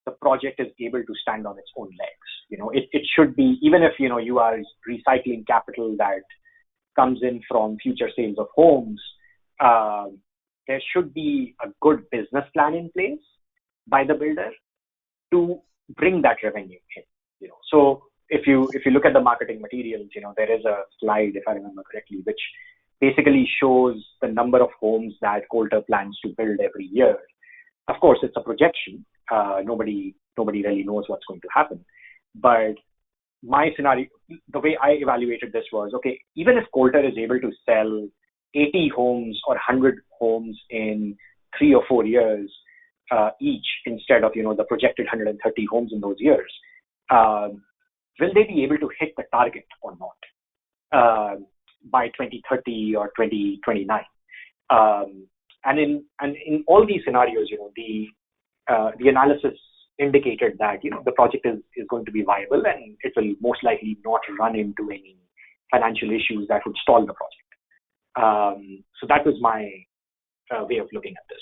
the project is able to stand on its own legs. It should be, even if, you are recycling capital that comes in from future sales of homes, there should be a good business plan in place by the builder to bring that revenue in. So if you look at the marketing materials, there is a slide, if I remember correctly, which basically shows the number of homes that Coulter plans to build every year. Of course, it's a projection. Nobody really knows what's going to happen. But my scenario, the way I evaluated this was, okay, even if Coulter is able to sell 80 homes or 100 homes in 3 or 4 years each, instead of, the projected 130 homes in those years, will they be able to hit the target or not by 2030 or 2029? And in all these scenarios, the analysis indicated that, the project is going to be viable and it will most likely not run into any financial issues that would stall the project. So that was my way of looking at this.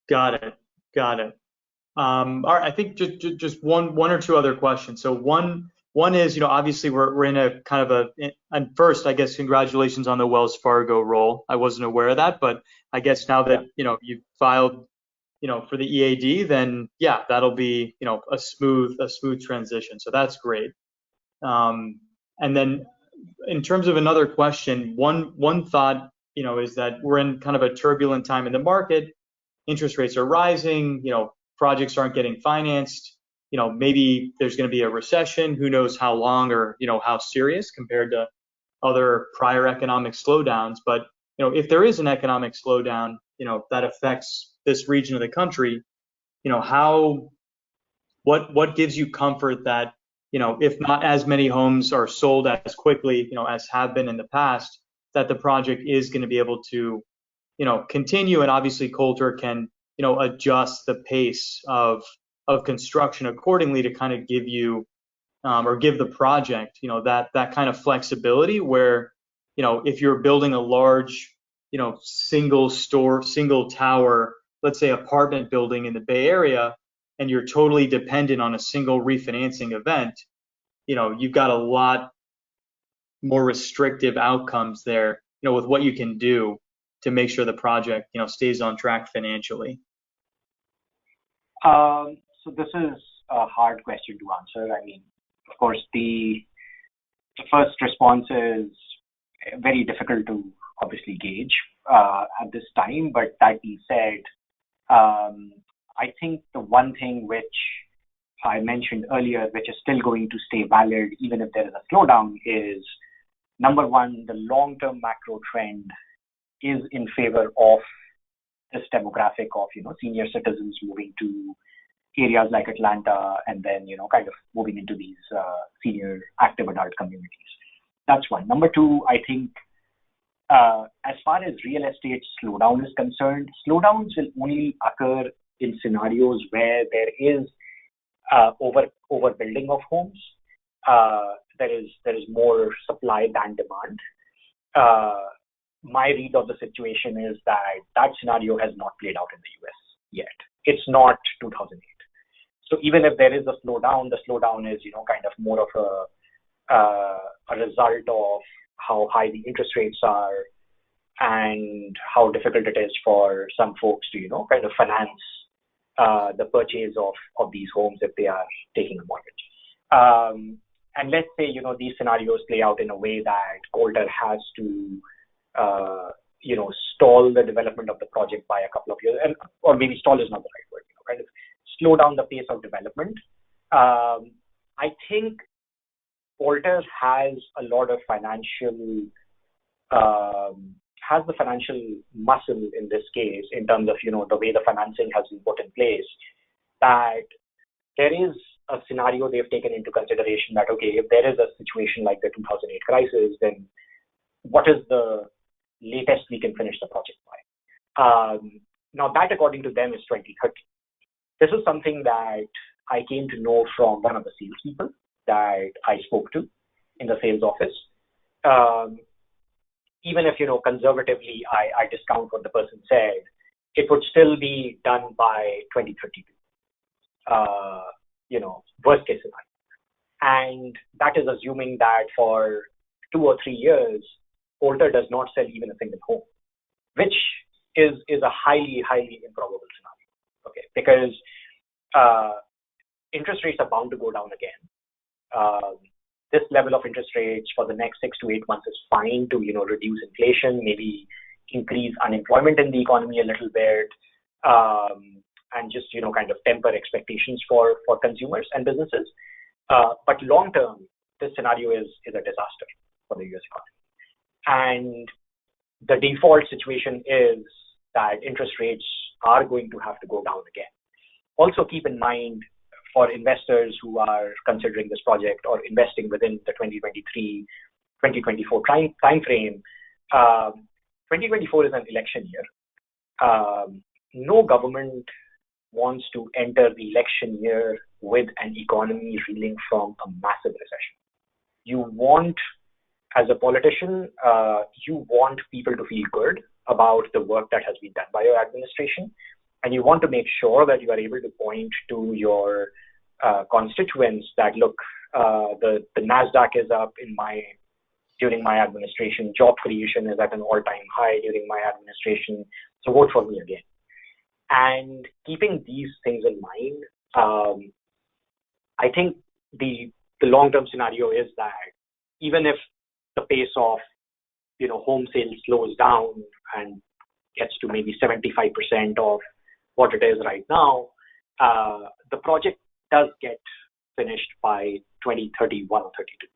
Got it. All right, I think just one or two other questions. So one is, obviously we're in a kind of and first, I guess, congratulations on the Wells Fargo role. I wasn't aware of that, but I guess now that, you've filed, for the EAD, then yeah, that'll be, a smooth transition. So that's great. And then in terms of another question, one thought, is that we're in kind of a turbulent time in the market. Interest rates are rising, projects aren't getting financed. Maybe there's going to be a recession. Who knows how long or, how serious compared to other prior economic slowdowns. But, if there is an economic slowdown, that affects this region of the country, what gives you comfort that, if not as many homes are sold as quickly, as have been in the past, that the project is going to be able to, continue, and obviously Coulter can, adjust the pace of construction accordingly to kind of give you or give the project, that kind of flexibility where, if you're building a large, single tower, let's say apartment building in the Bay Area, and you're totally dependent on a single refinancing event, you've got a lot more restrictive outcomes there, with what you can do to make sure the project, stays on track financially. So this is a hard question to answer. I mean, of course, the first response is very difficult to obviously gauge at this time. But that being said, I think the one thing which I mentioned earlier, which is still going to stay valid even if there is a slowdown, is number one, the long-term macro trend is in favor of this demographic of, senior citizens moving to areas like Atlanta and then, kind of moving into these senior active adult communities. That's one. Number two, I think as far as real estate slowdown is concerned, slowdowns will only occur in scenarios where there is overbuilding of homes. There is more supply than demand. My read of the situation is that scenario has not played out in the US yet. It's not 2008. So even if there is a slowdown, the slowdown is, kind of more of a result of how high the interest rates are and how difficult it is for some folks to, kind of finance the purchase of these homes if they are taking a mortgage. And let's say, these scenarios play out in a way that Coulter has to, stall the development of the project by a couple of years, or maybe stall is not the right word, kind of slow down the pace of development. I think Coulter has a lot of has the financial muscle in this case in terms of, the way the financing has been put in place, that there is a scenario they've taken into consideration that, okay, if there is a situation like the 2008 crisis, then what is the latest we can finish the project by? Now that, according to them, is 2030. This is something that I came to know from one of the salespeople that I spoke to in the sales office. Even if, conservatively, I discount what the person said, it would still be done by 2032. Worst case scenario. And that is assuming that for 2 or 3 years, Coulter does not sell even a single home, which is a highly, highly improbable scenario. Okay, because interest rates are bound to go down again. This level of interest rates for the next 6 to 8 months is fine to, reduce inflation, maybe increase unemployment in the economy a little bit, and just, kind of temper expectations for consumers and businesses. But long term, this scenario is a disaster for the US economy. And the default situation is that interest rates are going to have to go down again. Also keep in mind, for investors who are considering this project or investing within the 2023-2024 time frame, 2024 is an election year. No government wants to enter the election year with an economy reeling from a massive recession. You want, as a politician, you want people to feel good about the work that has been done by your administration, and you want to make sure that you are able to point to your constituents that, look, the NASDAQ is up during my administration, job creation is at an all-time high during my administration, so vote for me again. And keeping these things in mind, I think the long-term scenario is that even if the pace of home sales slows down and gets to maybe 75% of what it is right now, the project does get finished by 2031 or 32.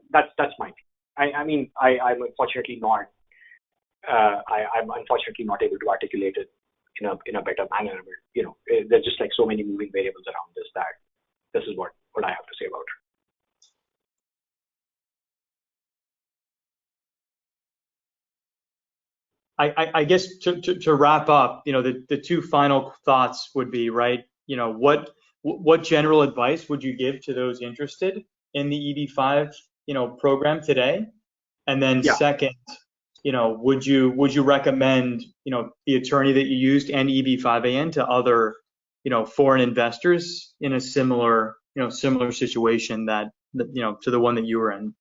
That's my view. I'm unfortunately not. I'm unfortunately not able to articulate it in a better manner. But there's just like so many moving variables around this that this is what I have to say about it. I guess to wrap up, the 2 final thoughts would be, right, what general advice would you give to those interested in the EB5, program today? And then second, would you recommend, the attorney that you used and EB5AN to other, foreign investors in a similar situation that to the one that you were in?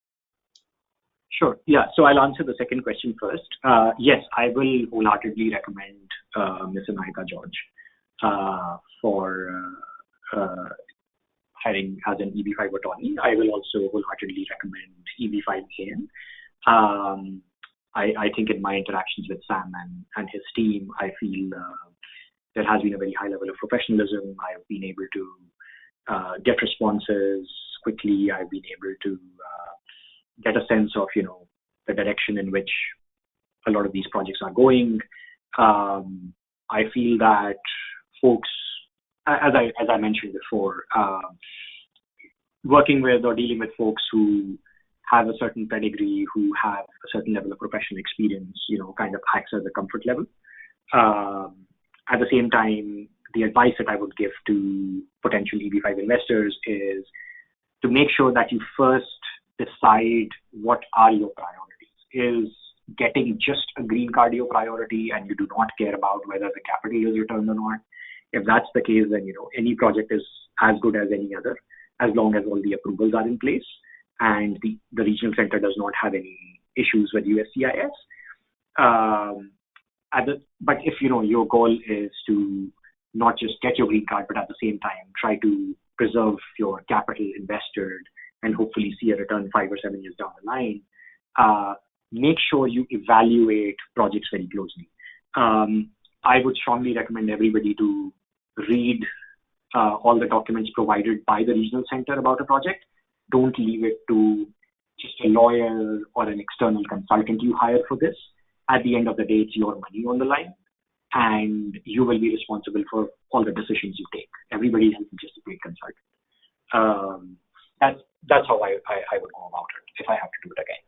Sure. Yeah. So I'll answer the second question first. Yes, I will wholeheartedly recommend Ms. Anahita George for hiring as an EB5 attorney. I will also wholeheartedly recommend EB5AN. I think in my interactions with Sam and his team, I feel there has been a very high level of professionalism. I've been able to get responses quickly. I've been able to get a sense of, the direction in which a lot of these projects are going. I feel that folks, as I mentioned before, working with or dealing with folks who have a certain pedigree, who have a certain level of professional experience, kind of acts as a comfort level. At the same time, the advice that I would give to potential EB5 investors is to make sure that you first decide what are your priorities. Is getting just a green card your priority and you do not care about whether the capital is returned or not? If that's the case, then any project is as good as any other, as long as all the approvals are in place and the regional center does not have any issues with USCIS. But if your goal is to not just get your green card, but at the same time try to preserve your capital invested and hopefully see a return 5 or 7 years down the line, make sure you evaluate projects very closely. I would strongly recommend everybody to read all the documents provided by the regional center about a project. Don't leave it to just a lawyer or an external consultant you hire for this. At the end of the day, it's your money on the line, and you will be responsible for all the decisions you take. Everybody else is just a great consultant. That's how I would go about it if I have to do it again.